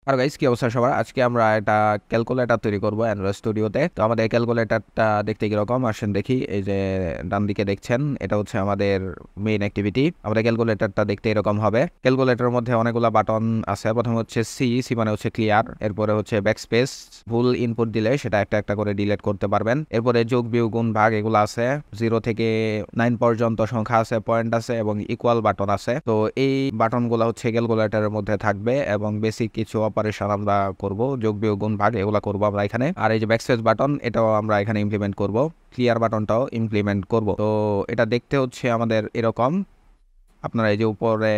আর guys, কি অবস্থা সবার? আজকে আমরা একটা ক্যালকুলেটর তৈরি করব অ্যান্ড্রয়েড স্টুডিওতে। তো আমাদের ক্যালকুলেটরটা দেখতে কিরকম আসেন দেখি। এই যে ডান দিকে দেখছেন, এটা হচ্ছে আমাদের মেইন অ্যাক্টিভিটি। আমাদের ক্যালকুলেটরটা দেখতে এরকম হবে। ক্যালকুলেটরের মধ্যে অনেকগুলো বাটন আছে। প্রথমে হচ্ছে সি সি মানে হচ্ছে ক্লিয়ার, এরপরে হচ্ছে ব্যাকস্পেস, ভুল ইনপুট দিলে সেটা একটা একটা করে ডিলিট করতে পারবেন। এরপরে যোগ বিয়োগ গুণ ভাগ এগুলো আছে। 0 থেকে 9 পর্যন্ত সংখ্যা আছে, পয়েন্ট আছে এবং ইকুয়াল বাটন আছে। তো এই বাটনগুলো হচ্ছে ক্যালকুলেটরের মধ্যে থাকবে এবং বেসিক কিছু অপারেশন আমরা করব, যোগ বিয়োগ গুণ ভাগ এগুলো করব আমরা এখানে। আর এই যে ব্যাকস্পেস বাটন, এটাও আমরা এখানে ইমপ্লিমেন্ট করব। ক্লিয়ার বাটনটাও ইমপ্লিমেন্ট করব। তো এটা দেখতে হচ্ছে আমাদের এরকম। আপনারা এই যে উপরে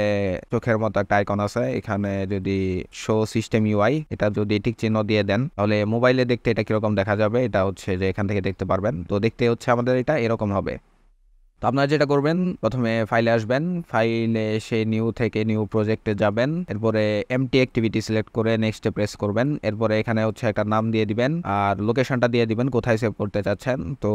চোখের মতো একটা আইকন আছে, এখানে যদি শো সিস্টেম ইউআই, এটা যদি টিক চিহ্ন দিয়ে দেন তাহলে মোবাইলে দেখতে এটা কিরকম দেখা যাবে এটা হচ্ছে যে এখান থেকে দেখতে পারবেন। তো দেখতে হচ্ছে আমাদের এটা এরকম হবে। তো আপনারা যেটা করবেন, প্রথমে ফাইলে আসবেন, ফাইলে এসে নিউ থেকে নিউ প্রজেক্টে যাবেন, এরপরে এমটি অ্যাক্টিভিটি সিলেক্ট করে নেক্সটে প্রেস করবেন। এরপরে এখানে হচ্ছে একটা নাম দিয়ে দিবেন আর লোকেশনটা দিয়ে দিবেন কোথায় সেভ করতে চাচ্ছেন। তো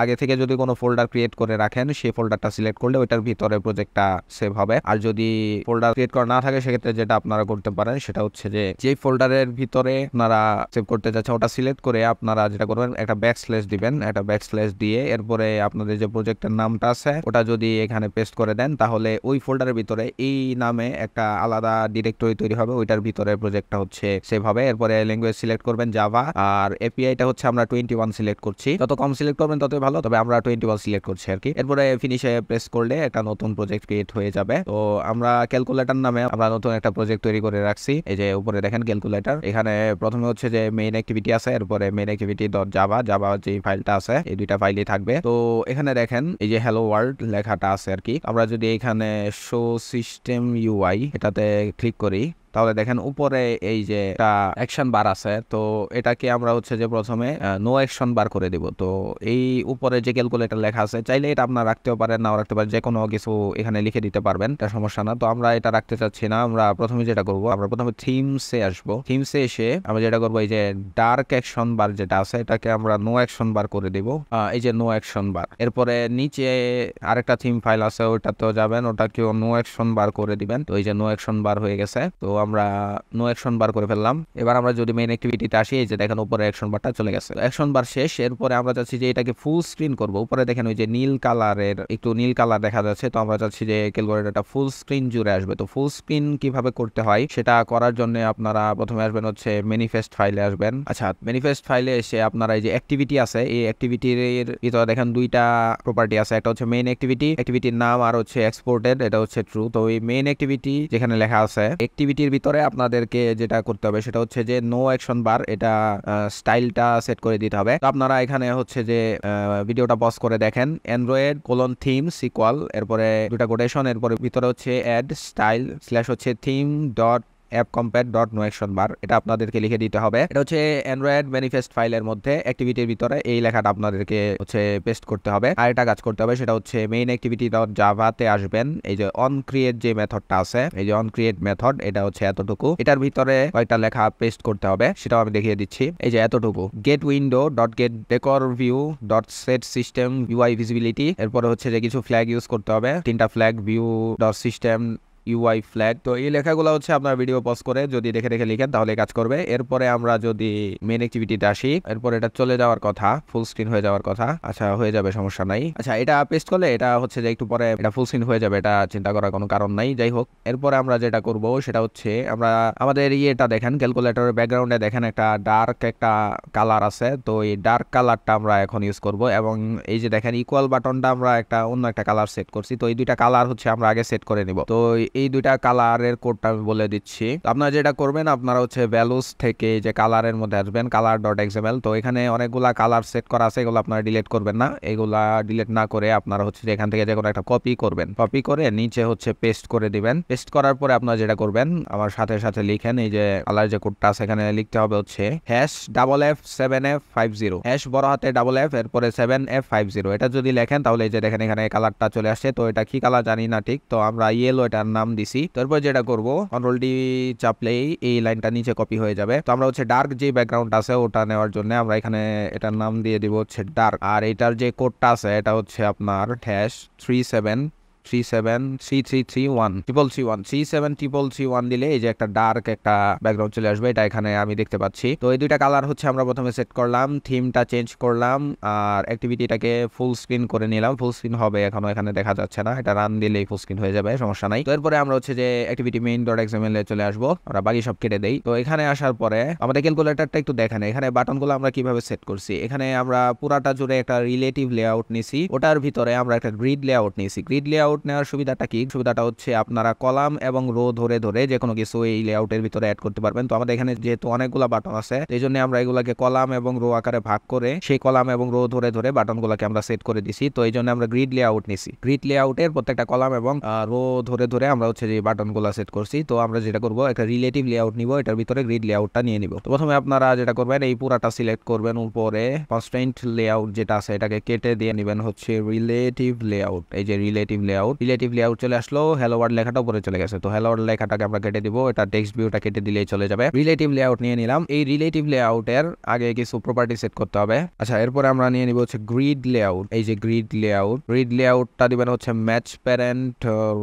আগে থেকে যদি কোনো ফোল্ডার ক্রিয়েট করে রাখেন, সেই ফোল্ডারটা সিলেক্ট করলে ওইটার ভিতরে প্রজেক্টটা সেভ হবে। আর যদি ফোল্ডার ক্রিয়েট করা না থাকে, সেক্ষেত্রে যেটা আপনারা করতে পারেন সেটা হচ্ছে যে ফোল্ডারের ভিতরে আপনারা সেভ করতে চাচ্ছেন ওটা সিলেক্ট করে আপনারা যেটা করবেন, একটা ব্যাকস্ল্যাশ দিবেন। একটা ব্যাকস্ল্যাশ দিয়ে এরপরে আপনাদের যে প্রজেক্টের নাম আছে ওটা যদি এখানে পেস্ট করে দেন, তাহলে ওই ফোল্ডারের ভিতরে এই নামে একটা আলাদা ডিরেক্টরি তৈরি হবে, ওইটার ভিতরে প্রজেক্টটা হচ্ছে সেভ হবে। এরপরে ল্যাঙ্গুয়েজ সিলেক্ট করবেন জাভা, আর এপিআইটা হচ্ছে আমরা 21 সিলেক্ট করছি। যত কম সিলেক্ট করবেন ততই ভালো, তবে আমরা 21 সিলেক্ট করছি আর কি। এরপরে ফিনিশে প্রেস করলে একটা নতুন প্রজেক্ট ক্রিয়েট হয়ে যাবে। তো আমরা ক্যালকুলেটর নামে আমরা নতুন একটা প্রজেক্ট তৈরি করে রাখছি। এই যে উপরে দেখেন ক্যালকুলেটর, এখানে প্রথমে হচ্ছে যে মেইন অ্যাক্টিভিটি আছে, এরপরে main activity dot Java, Java যে ফাইলটা আছে এই দুইটা ফাইলই থাকবে। তো এখানে দেখেন এই যে হ্যালো ওয়ার্ল্ড লেখাটা আছে আর কি। আমরা যদি এখানে শো সিস্টেম ইউআই এটাতে ক্লিক করি, তাহলে দেখেন উপরে এই যে একটা অ্যাকশন বার আছে। তো এটাকে আমরা হচ্ছে যে প্রথমে নো অ্যাকশন বার করে দিব। তো এই উপরে যে ক্যালকুলেটর লেখা আছে, চাইলে এটা আপনারা রাখতেও পারেন, নাও রাখতে পারেন, যে কোনো কিছু এখানে লিখে দিতে পারবেন, এটা সমস্যা না। তো আমরা এটা রাখতে চাচ্ছি না। আমরা প্রথমে যেটা করব, আমরা প্রথমে থিমসে আসবো। থিমসে এসে আমরা যেটা করবো, এই যে ডার্ক অ্যাকশন বার যেটা আছে এটাকে আমরা নো অ্যাকশন বার করে দিব। এই যে নো অ্যাকশন বার, এরপরে নিচে আরেকটা থিম ফাইল আছে ওটাতেও যাবেন, ওটাকেও নো অ্যাকশন বার করে দিবেন। তো এই যে নো অ্যাকশন বার হয়ে গেছে। তো আমরা নো অ্যাকশন বার করে ফেললাম। এবার আমরা যদি মেইন অ্যাক্টিভিটিতে আসি, এই যে দেখেন উপরে অ্যাকশন বারটা চলে গেছে, অ্যাকশন বার শেষ। এরপরে আমরা চাচ্ছি যে এটাকে ফুল স্ক্রিন করব। উপরে দেখেন ওই যে নীল কালারের একটু নীল কালার দেখা যাচ্ছে। তো আমরা চাচ্ছি যে ক্যালকুলেটরটা ফুল স্ক্রিন জুড়ে আসবে। তো ফুল স্ক্রিন কিভাবে করতে হয় সেটা করার জন্য আপনারা প্রথমে আসবেন হচ্ছে ম্যানিফেস্ট ফাইলে আসবেন। আচ্ছা, ম্যানিফেস্ট ফাইলে এসে আপনারা এই যে অ্যাক্টিভিটি আছে, এই অ্যাক্টিভিটির ভিতরে দেখেন দুইটা প্রপার্টি আছে, একটা হচ্ছে মেইন অ্যাক্টিভিটি, অ্যাক্টিভিটির নাম, আর হচ্ছে এক্সপোর্টেড, এটা হচ্ছে ট্রু। তো এই মেইন অ্যাক্টিভিটি যেখানে লেখা আছে অ্যাক্টিভিটির ভিতরে আপনাদেরকে যেটা করতে হবে সেটা হচ্ছে যে নো অ্যাকশন বার, এটা স্টাইলটা সেট করে দিতে হবে। তো আপনারা এখানে হচ্ছে যে ভিডিওটা পজ করে দেখেন, অ্যান্ড্রয়েড কোলন থিমস ইকুয়াল, এরপরে দুটা কোটেশন, এরপরে ভিতরে হচ্ছে অ্যাড স্টাইল স্ল্যাশ হচ্ছে theme dot app compare dot no action bar, এটা আপনাদেরকে লিখে দিতে হবে। এটা হচ্ছে অ্যান্ড্রয়েড ম্যানিফেস্ট ফাইলের মধ্যে অ্যাক্টিভিটির ভিতরে এই লেখাটা আপনাদেরকে হচ্ছে পেস্ট করতে হবে। আর এটা কাজ করতে হবে, সেটা হচ্ছে মেইন অ্যাক্টিভিটি ডট জাভাতে আসবেন। এই যে অন ক্রিয়েট যে মেথডটা আছে, এই যে অন ক্রিয়েট মেথড, এটা হচ্ছে এতটুকু। এটার ভিতরে কয়েকটা লেখা পেস্ট করতে হবে, সেটাও আমি দেখিয়ে দিচ্ছি। এই যে এতটুকু, get window dot get decor view dot set system UI visibility. এরপরে হচ্ছে যে কিছু ফ্ল্যাগ ইউজ করতে হবে, 3টা flag, view dot system UI flag. তো এই লেখাগুলো হচ্ছে আপনার ভিডিও পজ করে যদি দেখে দেখে লিখেন তাহলে কাজ করবে। এরপরে আমরা যদি মেইন অ্যাক্টিভিটিতে আসি, এরপর এটা চলে যাওয়ার কথা, ফুল স্ক্রিন হয়ে যাওয়ার কথা। আচ্ছা, হয়ে যাবে, সমস্যা নাই। আচ্ছা, এটা পেস্ট করলে এটা হচ্ছে যে একটু পরে এটা ফুল স্ক্রিন হয়ে যাবে, এটা চিন্তা করার কোনো কারণ নাই। যাই হোক, এরপরে আমরা যেটা করব সেটা হচ্ছে আমরা আমাদের ইয়েটা দেখেন, ক্যালকুলেটরের ব্যাকগ্রাউন্ডে দেখেন একটা ডার্ক একটা কালার আছে। তো এই ডার্ক কালারটা আমরা এখন ইউজ করব, এবং এই যে দেখেন ইকুয়াল বাটনটা আমরা একটা অন্য একটা কালার সেট করছি। তো এই দুইটা কালার হচ্ছে আমরা আগে সেট করে নিব। তো এই দুইটা কালারের কোডটা আমি বলে দিচ্ছি। আপনারা যেটা করবেন, আপনারা হচ্ছে ভ্যালুস থেকে যে কালারের মধ্যে আসবেন, কালার ডট এক্সএমএল। তো এখানে অনেকগুলা কালার সেট করা আছে, এগুলো আপনারা ডিলিট করবেন না। এগুলা ডিলিট না করে আপনারা হচ্ছে যে এখান থেকে যে কোনো একটা কপি করবেন, কপি করে নিচে হচ্ছে পেস্ট করে দিবেন। পেস্ট করার পরে আপনারা যেটা করবেন, আমার সাথে সাথে লিখেন, এই যে কালার যে কোডটা আছে এখানে লিখতে হবে হচ্ছে #F7F50, হ্যাশ বড় হাতে F এরপরে 7F50। এটা যদি লেখেন তাহলে এই যে দেখেন এখানে কালারটা চলে আসছে। তো এটা কি কালার জানি না ঠিক, তো আমরা ইয়েলো এটার নাম দিছি। তারপর যেটা করব, কন্ট্রোল ডি চাপলেই এই লাইনটা নিচে কপি হয়ে যাবে। তো আমরা হচ্ছে ডার্ক যে ব্যাকগ্রাউন্ড আছে ওটা নেওয়ার জন্য আমরা এখানে এটার নাম দিয়ে দিব হচ্ছে ডার্ক। আর এটার যে কোডটা আছে এটা হচ্ছে আপনার #37 373331 দিলে এই যে একটা ডার্ক একটা ব্যাকগ্রাউন্ড চলে আসবে, এটা এখানে আমি দেখতে পাচ্ছি। তো এই দুইটা কালার হচ্ছে আমরা প্রথমে সেট করলাম, থিমটা চেঞ্জ করলাম, আর অ্যাক্টিভিটিটাকে ফুল স্ক্রিন করে নিলাম। ফুল স্ক্রিন হবে, এখনো এখানে দেখা যাচ্ছে না, এটা রান দিলেই ফুল স্ক্রিন হয়ে যাবে, সমস্যা নাই। তো এরপরে আমরা হচ্ছে যে অ্যাক্টিভিটি main.xml এ চলে আসবো, আমরা বাকি সব কেটে দেই। তো এখানে আসার পরে আমাদের ক্যালকুলেটরটা একটু দেখেন, এখানে বাটনগুলো আমরা কিভাবে সেট করছি। এখানে আমরা পুরাটা জুড়ে একটা রিলেটিভ লেআউট নিছি, ওটার ভিতরে আমরা একটা গ্রিড লেআউট নিছি। গ্রিড লেআউট নেওয়ার সুবিধাটা কি? সুবিধাটা হচ্ছে আপনারা কলাম এবং রো ধরে ধরে যে কোনো কিছু এই লেআউটের ভিতরে অ্যাড করতে পারবেন। তো আমাদের এখানে যেহেতু অনেকগুলো বাটন আছে, এই জন্য আমরা এগুলাকে কলাম এবং রো আকারে ভাগ করে সেই কলাম এবং রো ধরে ধরে বাটনগুলোকে আমরা সেট করে দিছি। তো এই জন্য আমরা গ্রিড লেআউট নিছি। গ্রিড লেআউটের প্রত্যেকটা কলাম এবং রো ধরে ধরে আমরা হচ্ছে যে বাটনগুলো সেট করছি। তো আমরা যেটা করব, একটা রিলেটিভ লেআউট নিব, এটার ভিতরে গ্রিড লেআউটটা নিয়ে নিব। তো প্রথমে আপনারা যেটা করবেন, এই পুরাটা সিলেক্ট করবেন, উপরে কনস্ট্রেন্ট লেআউট যেটা আছে এটাকে কেটে দিয়ে নেবেন হচ্ছে রিলেটিভ লেআউট। এই যে রিলেটিভ লেআউট চলে আসলো, হ্যালো ওয়ার্ল্ড লেখাটা উপরে চলে গেছে। তো হ্যালো ওয়ার্ল্ড লেখাটাকে আমরা কেটে দিব, এটা টেক্সট ভিউটা কেটে দিলেই চলে যাবে। রিলেটিভ লেআউট নিয়ে নিলাম। এই রিলেটিভ লেআউটের আগে কিছু প্রপার্টি সেট করতে হবে। আচ্ছা, এরপরে আমরা নিয়ে নিব হচ্ছে গ্রিড লেআউট। এই যে গ্রিড লেআউটটা দিবেন হচ্ছে ম্যাচ প্যারেন্ট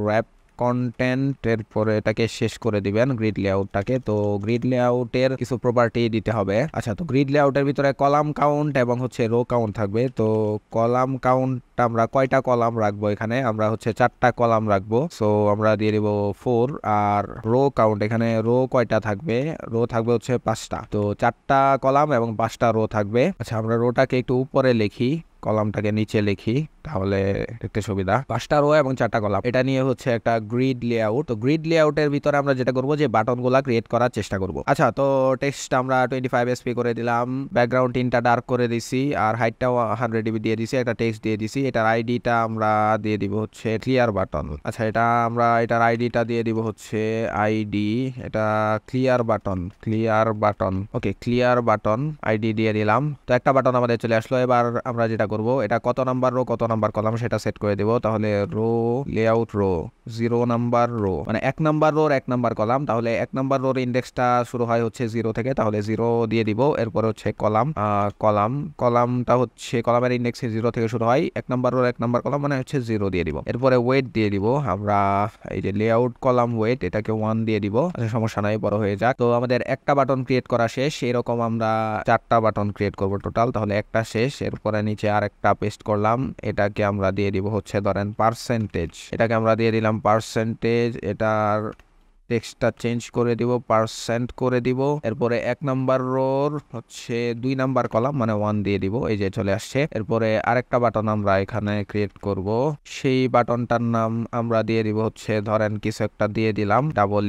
র্যাপ কন্টেন্ট, এরপরে এটাকে শেষ করে দিবেন গ্রিড লেআউটটাকে। তো গ্রিড লেআউটের কিছু প্রপার্টি দিতে হবে। আচ্ছা, তো গ্রিড লেআউটের ভিতরে কলাম কাউন্ট এবং হচ্ছে রো কাউন্ট থাকবে। তো কলাম কাউন্ট আমরা কয়টা কলাম রাখবো, এখানে আমরা হচ্ছে 4টা কলাম রাখবো। সো আমরা দিয়ে দিব 4। আর রো কাউন্ট, এখানে রো কয়টা থাকবে? রো থাকবে হচ্ছে 5টা। তো 4টা কলাম এবং 5টা রো থাকবে। আচ্ছা, আমরা রোটাকে একটু উপরে লিখি, কলামটাকে নিচে লিখি, তাহলে দেখতে সুবিধা। 5টা রো এবং 4টা কলাম, এটা নিয়ে হচ্ছে একটা গ্রিড লেআউট। তো গ্রিড লেআউটের ভিতরে আমরা যেটা করব, যে বাটনগুলা ক্রিয়েট করার চেষ্টা করব। আচ্ছা, তো টেক্সট আমরা 25 SP করে দিলাম, ব্যাকগ্রাউন্ড তিনটা ডার্ক করে দিছি, আর হাইটটাও 100 dB দিয়ে দিছি, একটা টেক্সট দিয়ে দিছি। এটার আইডিটা আমরা দিয়ে দিব হচ্ছে ক্লিয়ার বাটন। আচ্ছা, এটার আইডিটা দিয়ে দিব হচ্ছে আইডি, এটা ক্লিয়ার বাটন। ওকে, ক্লিয়ার বাটন আইডি দিয়ে দিলাম। তো একটা বাটন আমাদের চলে আসলো। এবার আমরা যেটা করব, এটা কত নাম্বার রো কত নাম্বার কলাম সেটা সেট করে দেব। তাহলে row layout row 0 number row, মানে 1 নাম্বার রোর 1 নাম্বার কলাম। তাহলে 1 নাম্বার রোর ইন্ডেক্সটা শুরু হয় হচ্ছে 0 থেকে, তাহলে 0 দিয়ে দিব। এরপর হচ্ছে কলামটা হচ্ছে কলামের ইন্ডেক্সে 0 থেকে শুরু হয়, 1 নাম্বার রোর 1 নাম্বার কলাম মানে হচ্ছে 0 দিয়ে দিব। এরপরে ওয়েট দিয়ে দিব আমরা, এই যে লেআউট কলাম ওয়েট, এটাকে 1 দিয়ে দিব। সমস্যা নাই, বড় হয়ে যাক। তো আমাদের একটা বাটন ক্রিয়েট করা শেষ। এরকম আমরা 4টা বাটন ক্রিয়েট করব টোটাল, তাহলে একটা শেষ। এরপরে নিচে আরেকটা পেস্ট করলাম, এটাকে আমরা দিয়ে দিব হচ্ছে ধরেন পার্সেন্টেজ, এটাকে আমরা দিয়ে দিলাম পার্সেন্টেজ। এটার টেক্সটটা চেঞ্জ করে দিব, পার্সেন্ট করে দিব। এরপরে 1 নাম্বার রোর হচ্ছে 2 নাম্বার কলাম মানে 1 দিয়ে দিব, এই যে চলে আসছে। এরপরে আরেকটা বাটন আমরা এখানে ক্রিয়েট করব, সেই বাটনটার নাম আমরা দিয়ে দিব হচ্ছে ধরেন কিছু একটা দিয়ে দিলাম ডাবল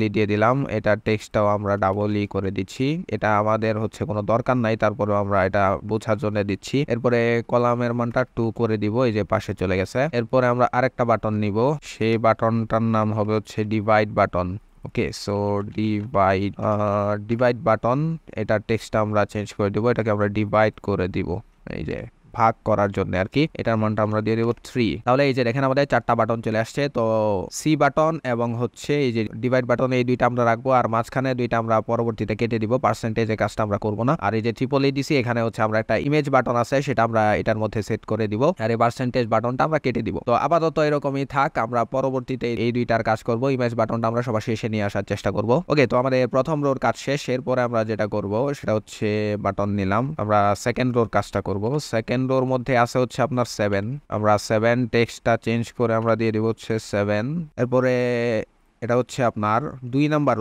ই দিয়ে দিলাম। এটার টেক্সটটাও আমরা ডাবল ই করে দিচ্ছি, এটা আমাদের হচ্ছে কোনো দরকার নাই, তারপরে আমরা এটা বোঝার জন্য দিচ্ছি। এরপরে কলামের মানটা 2 করে দিব, এই যে পাশে চলে গেছে। এরপরে আমরা আরেকটা বাটন নিব, সেই বাটনটার নাম হবে হচ্ছে divide button. Okay, so divide button, এটার টেক্সটটা আমরা চেঞ্জ করে দিব, এটাকে আমরা ডিভাইড করে দিব, এই যে ভাগ করার জন্য আর কি। এটার মানটা আমরা দিয়ে দেব 3। তাহলে এই যে দেখেন আমাদের 4টা বাটন চলে আসছে। তো সি বাটন এবং হচ্ছে এই যে ডিভাইড বাটন, এই দুইটা আমরা রাখবো, আর মাঝখানে দুইটা আমরা পরবর্তীতে কেটে দিব। পার্সেন্টেজের কাজটা আমরা করব না। আর এই যে ট্রিপল ই দিছি, এখানে হচ্ছে আমরা একটা ইমেজ বাটন আছে, সেটা আমরা এটার মধ্যে সেট করে দিব, আর এই পার্সেন্টেজ বাটনটা আমরা কেটে দিব। তো আপাতত এরকমই থাক, আমরা পরবর্তীতে এই দুইটার কাজ করব। ইমেজ বাটনটা আমরা সবার শেষে নিয়ে আসার চেষ্টা করব। ওকে, তো আমাদের প্রথম রোর কাজ শেষ। এরপরে আমরা যেটা করব সেটা হচ্ছে বাটন নিলাম, আমরা সেকেন্ড রোর কাজটা করব। সেকেন্ড রোর মধ্যে আছে হচ্ছে আপনার 7, আমরা 7 টেক্সটটা চেঞ্জ করে আমরা দিয়ে দিব হচ্ছে 7। এরপরে এটা হচ্ছে আপনার 2 নাম্বার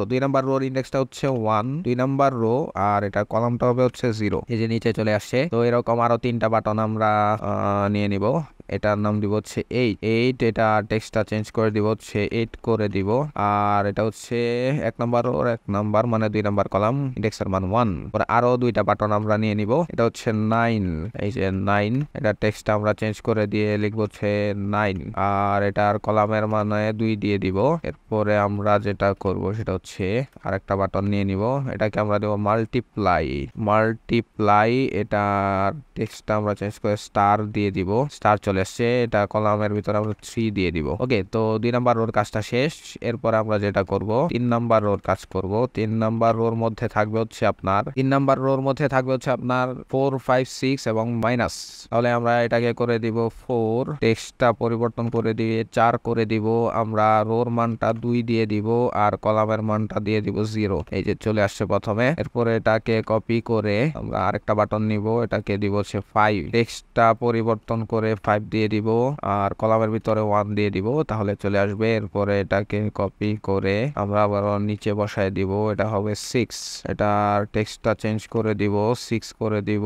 রোর ইন্ডেক্সটা হচ্ছে 1, 2 নাম্বার রো, আর এটা কলামটা হবে হচ্ছে 0, এই যে নিচে চলে আসছে। তো এরকম আরো 3টা বাটন আমরা নিয়ে নিব। এটার নাম দিব হচ্ছে 8, এটা টেক্সটটা চেঞ্জ করে দিব হচ্ছে 8 করে দিব। আর এটা হচ্ছে 1 নাম্বার রোর 1 নাম্বার মানে 2 নাম্বার কলাম, ইন্ডেক্সের মান 1। পরে আরো 2টা বাটন আমরা নিয়ে নিব, এটা হচ্ছে 9, এই যে 9, এটা টেক্সটটা আমরা চেঞ্জ করে দিয়ে লিখবো হচ্ছে 9, আর এটার কলামের মানে 2 দিয়ে দিব। এরপরে আমরা যেটা করব সেটা হচ্ছে আরেকটা বাটন নিয়ে নিব, এটাকে আমরা দেব মাল্টিপ্লাই, এটার টেক্সটটা আমরা চেঞ্জ করে স্টার দিয়ে দিব, স্টার চলে চলে আসছে, এটা কলামের ভিতরে আমরা 3 দিয়ে দিব। ওকে, তো 2 নাম্বার রোর কাজটা শেষ। এরপর আমরা যেটা করব 3 নাম্বার রোর কাজ করব। 3 নাম্বার রোর মধ্যে থাকবে হচ্ছে আপনার 4 5 6 এবং মাইনাস। তাহলে আমরা এটাকে করে দিব 4, টেক্সটটা পরিবর্তন করে দিয়ে 4 করে দিব। আমরা রোর মানটা 2 দিয়ে দিব আর কলামের মানটা দিয়ে দিব 0। এই যে চলে আসছে প্রথমে। এরপরে এটাকে কপি করে আমরা আরেকটা বাটন নিব, এটাকে দিব হচ্ছে 5, টেক্সটটা পরিবর্তন করে 5 দিয়ে দিব আর কলামের ভিতরে 1 দিয়ে দিব, তাহলে চলে আসবে। এরপরে এটাকে কপি করে আমরা আবার নিচে বসায় দিব, এটা হবে 6। এটার টেক্সটটা চেঞ্জ করে দিব, 6 করে দিব,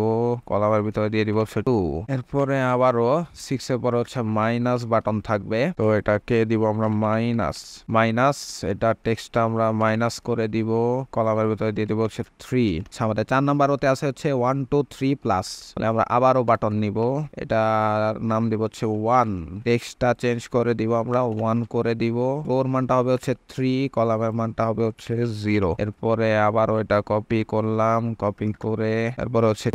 কলামের ভিতরে দিয়ে দিব হচ্ছে 2। এরপরে আবারও 6 এর পরে হচ্ছে মাইনাস বাটন থাকবে, তো এটাকে দিব আমরা মাইনাস। এটা টেক্সটটা আমরা মাইনাস করে দিব, কলামের ভিতরে দিয়ে দিব হচ্ছে 3। আমাদের 4 নাম্বার হতে আছে হচ্ছে 1 2 3 প্লাস। তাহলে আমরা আবারও বাটন নিব, এটার নাম দিব হচ্ছে 1, টেক্সটটা চেঞ্জ করে দিব, আমরা 1 করে দিব। ওর মানটা হবে হচ্ছে 3, কলামের মানটা হবে হচ্ছে 0। এরপরে আবারও এটা কপি করলাম, কপি করে এরপরে হচ্ছে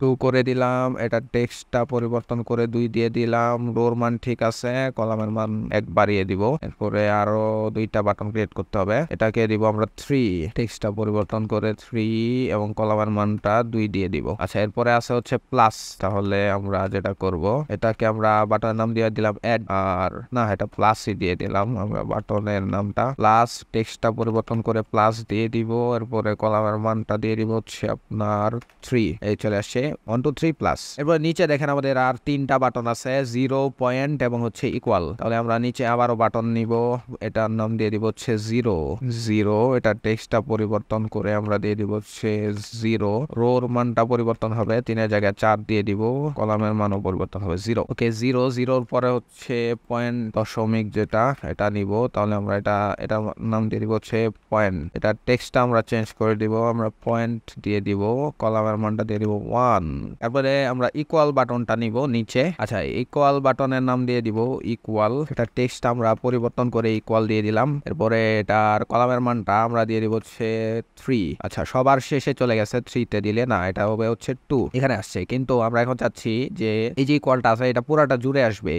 2 করে দিলাম। এটা টেক্সটটা পরিবর্তন করে 2 দিয়ে দিলাম, রোর মান ঠিক আছে, কলামের মান 1 বাড়িয়ে দিব। এরপরে আরো 2টা বাটন ক্রিয়েট করতে হবে, এটাকে দিব আমরা 3, টেক্সটটা পরিবর্তন করে 3 এবং কলামের মানটা 2 দিয়ে দিব। আচ্ছা, এরপরে আছে হচ্ছে প্লাস। তাহলে আমরা যেটা করব এটাকে আমরা বাটনের নাম দিয়ে দিলাম অ্যাড, আর না এটা প্লাসই দিয়ে দিলাম, আমরা বাটনের নামটা প্লাস, টেক্সটটা পরিবর্তন করে প্লাস দিয়ে দিব। এরপরে কলামের মানটা দিয়ে দিব হচ্ছে আপনার 3। এই চলে আসছে 1 2 3 প্লাস। এরপর নিচে দেখেন আমাদের আর 3টা বাটন আছে, 0, পয়েন্ট এবং হচ্ছে ইকুয়াল। তাহলে আমরা নিচে আবারও বাটন নিব, এটার নাম দিয়ে দিব হচ্ছে 0। এটা টেক্সটটা পরিবর্তন করে আমরা দিয়ে দিব হচ্ছে 0, রোর মানটা পরিবর্তন হবে 3 এর জায়গায় 4 দিয়ে দিব, কলামের মানও পরিবর্তন হবে 0। ওকে, 0 পরে হচ্ছে পয়েন্ট দশমিক যেটা এটা নিব, তাহলে আমরা এটা নাম দিয়ে দিব হচ্ছে পয়েন্ট। এটা টেক্সটটা আমরা চেঞ্জ করে দিব, আমরা পয়েন্ট দিয়ে দিব, কলামের মানটা দিয়ে দিব 1। তারপরে আমরা ইকুয়াল বাটনটা নিব নিচে। আচ্ছা, ইকুয়াল বাটনের নাম দিয়ে দিব ইকুয়াল, এটা টেক্সট আমরা পরিবর্তন করে ইকুয়াল দিয়ে দিলাম। এরপরে এটার কলামের মানটা আমরা দিয়ে দিব হচ্ছে 3। আচ্ছা, সবার শেষে চলে গেছে 3 তে দিলে, না এটা হবে হচ্ছে 2 এখানে আসছে। কিন্তু আমরা এখন চাচ্ছি যে এই যে ইকুয়ালটা আছে এটা পুরাটা জুড়ে আসবে,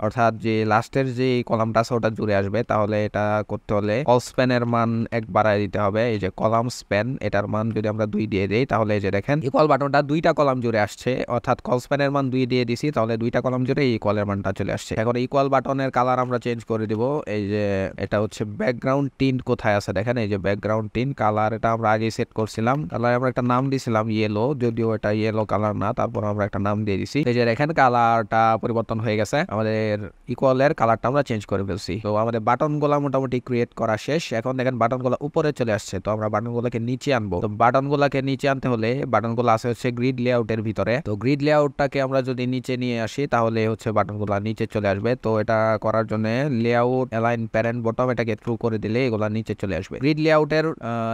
অর্থাৎ যে লাস্টের যে কলামটা আছে ওটা জুড়ে আসবে। তাহলে এটা করতে হলে কল স্প্যানের মান 1 বাড়ায় দিতে হবে। এই যে কলাম স্প্যান, এটার মান যদি আমরা 2 দিয়ে দেই, তাহলে এই যে দেখেন ইকুয়াল বাটনটা 2টা কলাম জুড়ে আসছে, অর্থাৎ কল স্প্যানের মান 2 দিয়ে দিছি, তাহলে 2টা কলাম জুড়ে ইকুয়ালের মানটা চলে আসছে। এখন ইকুয়াল বাটনের কালার আমরা চেঞ্জ করে দিব। এই যে এটা হচ্ছে ব্যাকগ্রাউন্ড টিন্ট কোথায় আছে দেখেন, এই যে ব্যাকগ্রাউন্ড টিন্ট কালার, এটা আমরা আগে সেট করছিলাম। কালার আমরা একটা নাম দিছিলাম ইয়েলো, যদিও এটা ইয়েলো কালার না, তারপর আমরা একটা নাম দিয়ে দিছি। এই যে দেখেন কালারটা পরিবর্তন হয়ে গেছে, আমাদের ইকুয়ালের কালারটা আমরা চেঞ্জ করে ফেলছি। তো আমাদের বাটনগুলো মোটামুটি ক্রিয়েট করা শেষ। এখন দেখেন বাটনগুলো উপরে চলে আসছে, তো আমরা বাটনগুলোকে নিচে আনবো। তো বাটনগুলোকে নিচে আনতে হলে বাটনগুলো আছে হচ্ছে গ্রিড লেআউটের ভিতরে। তো গ্রিড লেআউটটাকে আমরা যদি নিচে নিয়ে আসি তাহলে হচ্ছে বাটনগুলো নিচে চলে আসবে। তো এটা করার জন্য লেআউট অ্যালাইন প্যারেন্ট বটম এটাকে ট্রু করে দিলে এগুলা নিচে চলে আসবে। গ্রিড লেআউটের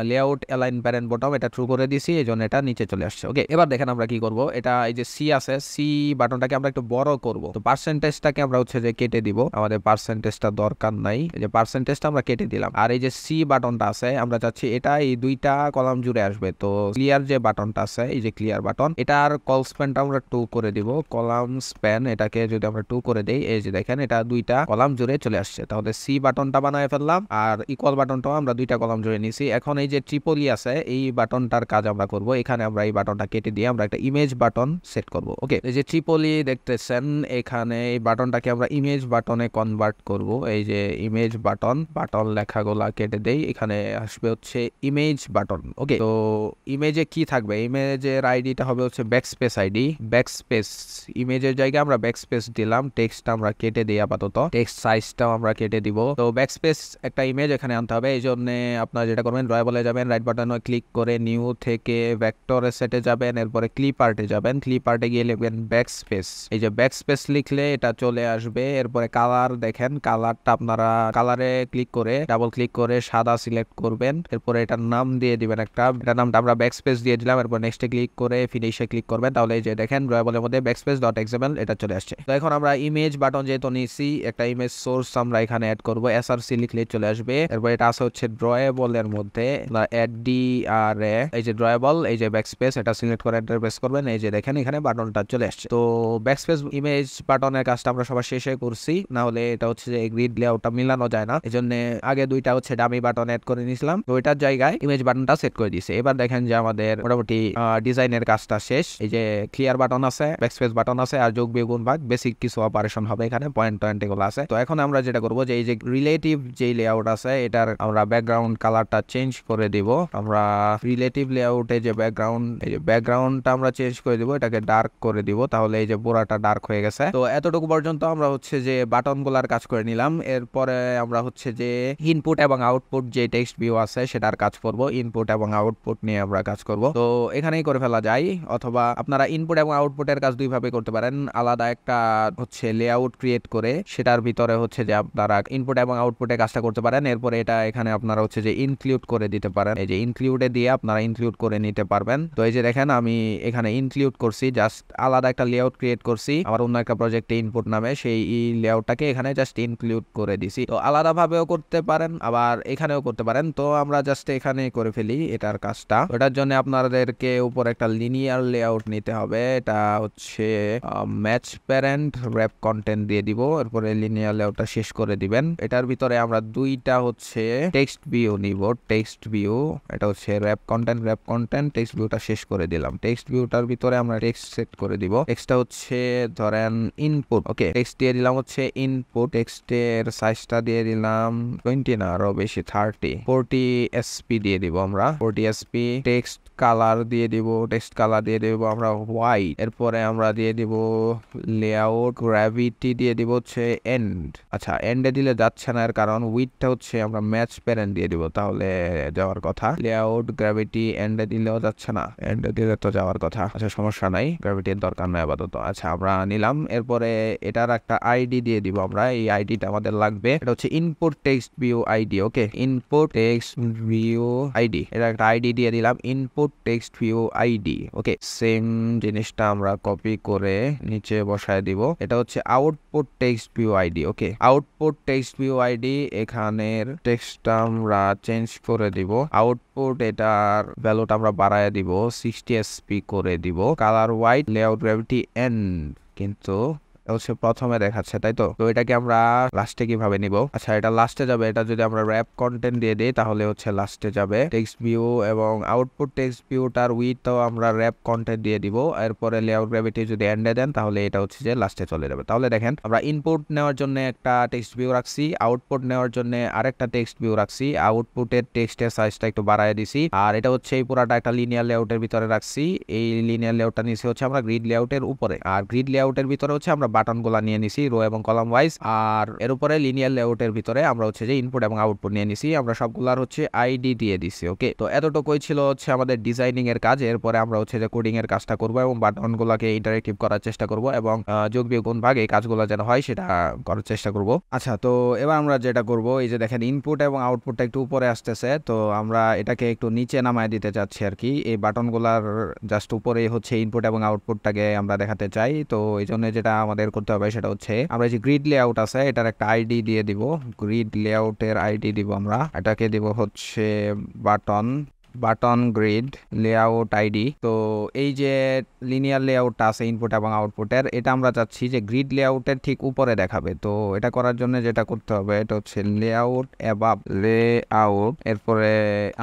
লেআউট অ্যালাইন প্যারেন্ট বটম এটা ট্রু করে দিছি, এই জন্য এটা নিচে চলে আসছে। ওকে, এবার দেখেন আমরা কি করব, এটা এই যে সি আছে, সি বাটনটাকে আমরা একটু বড় করব। তো পার্সেন্টেজটাকে আমরা হচ্ছে যে কেটে দিব, আমাদের পার্সেন্টেজটা দরকার নাই, এই যে পার্সেন্টেজটা আমরা কেটে দিলাম। আর এই যে সি বাটনটা আছে আমরা চাচ্ছি এটা এই 2টা কলাম জুড়ে আসবে। তো ক্লিয়ার যে বাটনটা আছে, এই যে ক্লিয়ার বাটন, এটার কল স্প্যানটা আমরা 2 করে দিব, কলাম স্প্যান এটাকে যদি আমরা 2 করে দেই, এই যে দেখেন এটা 2টা কলাম জুড়ে চলে আসছে। তাহলে সি বাটনটা বানায় ফেললাম, আর ইকুয়াল বাটনটাও আমরা 2টা কলাম জুড়ে নিছি। এখন এই যে ট্রিপলি আছে এই বাটনটার কাজ আমরা করব, এখানে আমরা এই বাটনটা কেটে দিয়ে আমরা একটা ইমেজ বাটন সেট করব। ওকে, এই যে ট্রিপলি দেখতেছেন, এখানে এই বাটনটাকে আমরা ইমেজ বাটনে কনভার্ট করব। এই যে ইমেজ বাটন লেখাগুলা কেটে দেই, এখানে আসবে হচ্ছে ইমেজ বাটন। ওকে, তো ইমেজে কি থাকবে, ইমেজের আইডিটা হবে হচ্ছে ব্যাকস্পেস আইডি, ব্যাকস্পেস ইমেজের জায়গায় আমরা ব্যাকস্পেস দিলাম। টেক্সট আমরা কেটে দিই, আপাতত টেক্সট সাইজটাও আমরা কেটে দিব। তো ব্যাকস্পেস একটা ইমেজ এখানে আনতে হবে, এই জন্য আপনারা যেটা করবেন ড্রয়াবলে যাবেন, রাইট বাটনে ক্লিক করে নিউ থেকে ভেক্টর সেটে যাবেন, এরপরে ক্লিপ আর্টে যাবেন, ক্লিপ আর্টে গিয়ে লিখবেন ব্যাকস্পেস। এই যে ব্যাকস্পেস লিখলে এটা চলে আসবে। এরপরে কালার দেখেন, কালারটা আপনারা কালারে ক্লিক করে ডাবল ক্লিক করে সাদা সিলেক্ট করবেন, এরপরে এটার নাম দিয়ে দিবেন একটা, এটার নামটা আমরা ব্যাকস্পেস দিয়ে দিলাম। এরপর নেক্সটে ক্লিক করে ফিনিশে ক্লিক করবেন, তাহলে এই যে দেখেন ড্রয়াবলের মধ্যে ব্যাকস্পেস ডট এক্সএমএল এটা চলে আসছে। তো এখন আমরা ইমেজ বাটন যেহেতু নিছি, একটা ইমেজ সোর্স আমরা এখানে অ্যাড করব, এসআরসি লিখলে চলে আসবে। এরপর এটা আছে হচ্ছে ড্রয়াবলের মধ্যে অ্যাড ডি আর এ, এই যে ড্রয়াবল, এই যে ব্যাকস্পেস এটা সিলেক্ট করে এন্টার প্রেস করবেন, এই যে দেখেন এখানে বাটনটা চলে আসছে। তো ব্যাকস্পেস ইমেজ বাটনের কাজটা আমরা সবার শেষে করছি, না হলে এটা হচ্ছে যে গ্রিড লেআউটটা মিলানো যায় না, এজন্য আগে দুইটা হচ্ছে ডামি বাটন অ্যাড করে নিয়েছিলাম, তো ওইটার জায়গায় ইমেজ বাটনটা সেট করে দিয়েছি। এবার দেখেন যে আমাদের মোটামুটি ডিজাইনের কাজটা শেষ। এই যে ক্লিয়ার বাটন আছে, ব্যাকস্পেস বাটন আছে, আর যোগ বিয়োগ গুণ ভাগ বেসিক কিছু অপারেশন হবে এখানে, পয়েন্ট এগুলো আছে। তো এখন আমরা যেটা করবো যে এই যে রিলেটিভ যে লেআউট আছে এটার আমরা ব্যাকগ্রাউন্ড কালারটা চেঞ্জ করে দিব। আমরা রিলেটিভ লেআউটে যে ব্যাকগ্রাউন্ড, এই যে ব্যাকগ্রাউন্ডটা আমরা চেঞ্জ করে দিব, এটাকে ডার্ক করে দিব, তাহলে এই যে পুরাটা ডার্ক হয়ে গেছে। তো এতটুকু পর্যন্ত আমরা হচ্ছে যে বাটন গুলার কাজ করে নিলাম। এরপরে আমরা হচ্ছে যে ইনপুট এবং আউটপুট যে টেক্সট ভিউ আছে সেটার কাজ করব। ইনপুট এবং আউটপুট নিয়ে আমরা কাজ করব, তো এখানেই করে ফেলা যায়। অথবা আপনারা ইনপুট এবং আউটপুটের কাজ দুই ভাবে করতে পারেন। আলাদা একটা হচ্ছে লেআউট ক্রিয়েট করে সেটার ভিতরে হচ্ছে যে আপনারা ইনপুট এবং আউটপুটের কাজটা করতে পারেন। এরপরে এটা এখানে আপনারা হচ্ছে যে ইনক্লুড করে দিতে পারেন। এই যে ইনক্লুডে দিয়ে আপনারা ইনক্লুড করে নিতে পারবেন। তো এই যে দেখেন আমি এখানে ইনক্লুড করছি, জাস্ট আলাদা একটা লেআউট ক্রিয়েট করছি আমার অন্য একটা প্রজেক্টে ইনপুট নামে, সেই লেআউটটাকে এখানে জাস্ট ইনক্লুড করে দিছি। তো আলাদা ভাবেও করতে পারেন, আবার এখানেও করতে পারেন। তো আমরা জাস্ট এখানে করে ফেলি এটার কাজটা। এটার জন্য আপনাদেরকে উপর একটা লিনিয়ার লেআউট নিতে হবে। এটা হচ্ছে ম্যাচ প্যারেন্ট র্যাপ কন্টেন্ট দিয়ে দিব, এরপরে লিনিয়ার লেআউটটা শেষ করে দিবেন। এটার ভিতরে আমরা দুইটা হচ্ছে টেক্সট ভিউ নিব, টেক্সট ভিউ, এটা হচ্ছে র্যাপ কন্টেন্ট টেক্সট ভিউটা শেষ করে দিলাম। টেক্সট ভিউটার ভিতরে আমরা টেক্সট সেট করে দিব। টেক্সটটা হচ্ছে ধরেন ইনপুট, ওকে টেক্সট দিয়ে দিলাম হচ্ছে ইনপুট। টেক্সটের সাইজটা দিয়ে দিলাম 20 না আরো বেশি 40 এসপি দিয়ে দিব আমরা 40 এসপি। টেক্সট কালার দিয়ে দিব, টেক্সট কালার দিয়ে দিব আমরা হোয়াইট। এরপরে আমরা দিয়ে দিব লেআউট গ্র্যাভিটি দিয়ে দিব হচ্ছে এন্ড। আচ্ছা এন্ডে দিলে যাচ্ছে না, এর কারণ উইথটা হচ্ছে আমরা ম্যাচ প্যারেন্ট দিয়ে দিব, তাহলে যাওয়ার কথা। লেআউট গ্র্যাভিটি এন্ডে দিলেও যাচ্ছে না, এন্ডে দিলে তো যাওয়ার কথা। আচ্ছা সমস্যা নাই, গ্র্যাভিটির দরকার নাই আপাতত। আচ্ছা আমরা নিলাম। এরপরে এটার একটা আইডি দিয়ে দিব আমরা, এই আইডিটা আমাদের লাগবে। এটা হচ্ছে ইনপুট টেক্সট ভিউ আইডি, ওকে ইনপুট টেক্সট ভিউ আইডি, এটা একটা আইডি দিয়ে দিলাম ইনপুট টেক্সট ভিউ আইডি। ওকে সেম জিনিসটা আমরা কপি করে নিচে বসায় দিব। এটা হচ্ছে আউটপুট টেক্সট ভিউ আইডি, ওকে আউটপুট টেক্সট ভিউ আইডি। এখানের টেক্সটটা আমরা চেঞ্জ করে দিব। আউটপুট এটার ভ্যালুটা আমরা বাড়ায় দিব, 60 এসপি করে দিব। Colour white, layout gravity end, কিন্তু হচ্ছে প্রথমে দেখাচ্ছে, তাই তো। তো এটাকে আমরা লাস্টে কিভাবে নিব? আচ্ছা এটা লাস্টে যাবে, এটা যদি আমরা র্যাপ কন্টেন্ট দিয়ে দিই তাহলে হচ্ছে লাস্টে যাবে। টেক্সট ভিউ এবং আউটপুট টেক্সট ভিউটার উইথও আমরা র্যাপ কন্টেন্ট দিয়ে দিব। এরপরে লেআউট গ্র্যাভিটি যদি এন্ডে দেন তাহলে এটা হচ্ছে যে লাস্টে চলে যাবে। তাহলে দেখেন আমরা ইনপুট নেওয়ার জন্য একটা টেক্সট ভিউ রাখছি, আউটপুট নেওয়ার জন্য আরেকটা টেক্সট ভিউ রাখছি। আউটপুটের টেক্সটের সাইজটা একটু বাড়ায় দিছি, আর এটা হচ্ছে এই পুরাটা একটা লিনিয়ার লেআউটের ভিতরে রাখছি। এই লিনিয়ার লেআউটটা নিচে হচ্ছে আমরা গ্রিড লেআউটের উপরে, আর গ্রিড লেআউটের ভিতরে হচ্ছে আমরা বাটন গুলা নিয়ে নিছি রো এবং কলাম ওয়াইজ। আর এর উপরে লিনিয়ার লেআউটের ভিতরে আমরা হচ্ছে যে ইনপুট এবং আউটপুট নিয়ে নিছি, আমরা সবগুলার হচ্ছে আইডি দিয়ে দিছি। ওকে তো এতটুকুই ছিল হচ্ছে আমাদের ডিজাইনিং এর কাজ। এরপরে আমরা হচ্ছে যে কোডিং এর কাজটা করব এবং বাটন গুলাকে ইন্টারেক্টিভ করার চেষ্টা করব এবং যোগ বিয়োগ গুণ ভাগ এই কাজগুলো যেন হয় সেটা করার চেষ্টা করব। আচ্ছা তো এবার আমরা যেটা করব, এই যে দেখেন ইনপুট এবং আউটপুটটা একটু উপরে আসতেছে, তো আমরা এটাকে একটু নিচে নামায় দিতে চাচ্ছি আর কি। এই বাটন গুলার জাস্ট উপরে হচ্ছে ইনপুট এবং আউটপুটটাকে আমরা দেখাতে চাই। তো এই জন্য যেটা আমাদের করতে হবে সেটা হচ্ছে আমরা যে গ্রিড লেআউট আছে এটার একটা আইডি দিয়ে দিব। গ্রিড লেআউটের আইডি দিব আমরা, এটাকে দিব হচ্ছে বাটন গ্রিড লেআউট আইডি। তো এই যে লিনিয়ার লেআউটটা আছে ইনপুট এবং আউটপুটের, এটা আমরা চাচ্ছি যে গ্রিড লেআউটের ঠিক উপরে দেখাবে। তো এটা করার জন্য যেটা করতে হবে এটা হচ্ছে লেআউট অ্যাবাভ, লেআউট এরপরে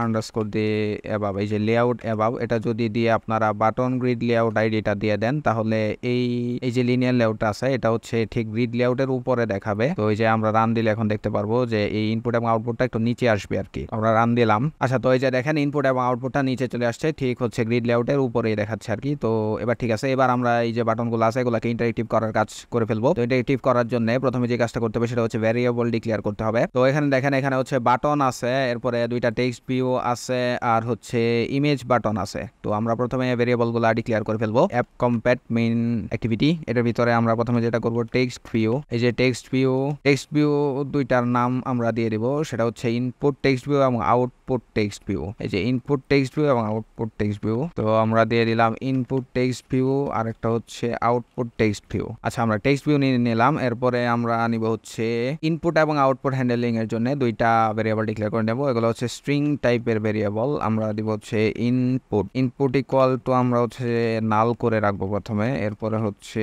আন্ডারস্কোর দিয়ে অ্যাবাভ, এই যে লেআউট অ্যাবাভ এটা যদি দিয়ে আপনারা বাটন গ্রিড লেআউট আইডিটা দিয়ে দেন তাহলে এই যে লিনিয়ার লেআউটটা আছে এটা হচ্ছে ঠিক গ্রিড লেআউটের উপরে দেখাবে। তো এই যে আমরা রান দিলে এখন দেখতে পারবো যে এই ইনপুট এবং আউটপুটটা একটু নিচে আসবে আর কি। আমরা রান দিলাম। আচ্ছা তো এই যে দেখেন ইনপুট এবং আউটপুটটা নিচে চলে আসছে, ঠিক হচ্ছে গ্রিড লেআউটের উপরেই দেখাচ্ছে আর কি। তো এবার ঠিক আছে, এবার আমরা এই যে বাটনগুলো আছে এগুলোকে ইন্টারেক্টিভ করার কাজ করে ফেলবো। তো ইন্টারেক্টিভ করার জন্য প্রথমে যে কাজটা করতে হবে সেটা হচ্ছে ভ্যারিয়েবল ডিক্লেয়ার করতে হবে। তো এখানে দেখেন এখানে হচ্ছে বাটন আছে, এরপরে দুইটা টেক্সট ভিউ আছে, আর হচ্ছে ইমেজ বাটন আছে। তো আমরা প্রথমে ভ্যারিয়েবলগুলো ডিক্লেয়ার করে ফেলবো। অ্যাপ কম্প্যাট মেইন অ্যাক্টিভিটি, এটার ভিতরে আমরা প্রথমে যেটা করব টেক্সট ভিউ, এই যে টেক্সট ভিউ দুইটার নাম আমরা দিয়ে দিব, সেটা হচ্ছে ইনপুট টেক্সট ভিউ এবং আউটপুট টেক্সট ভিউ। এই যে ইনপুট টেক্সট ভিউ এবং আউটপুট টেক্সট ভিউ, তো আমরা দিয়ে দিলাম ইনপুট টেক্সট ভিউ আর একটা হচ্ছে আউটপুট টেক্সট ভিউ। আচ্ছা আমরা টেক্সট ভিউ নিয়ে নিলাম। এরপরে আমরা নিব হচ্ছে ইনপুট এবং আউটপুট হ্যান্ডেলিং এর জন্য দুইটা ভেরিয়েবল ডিক্লেয়ার করে নেব। এগুলো হচ্ছে স্ট্রিং টাইপের ভেরিয়েবল। আমরা দিব হচ্ছে ইনপুট ইকুয়াল টু আমরা হচ্ছে নাল করে রাখবো প্রথমে। এরপরে হচ্ছে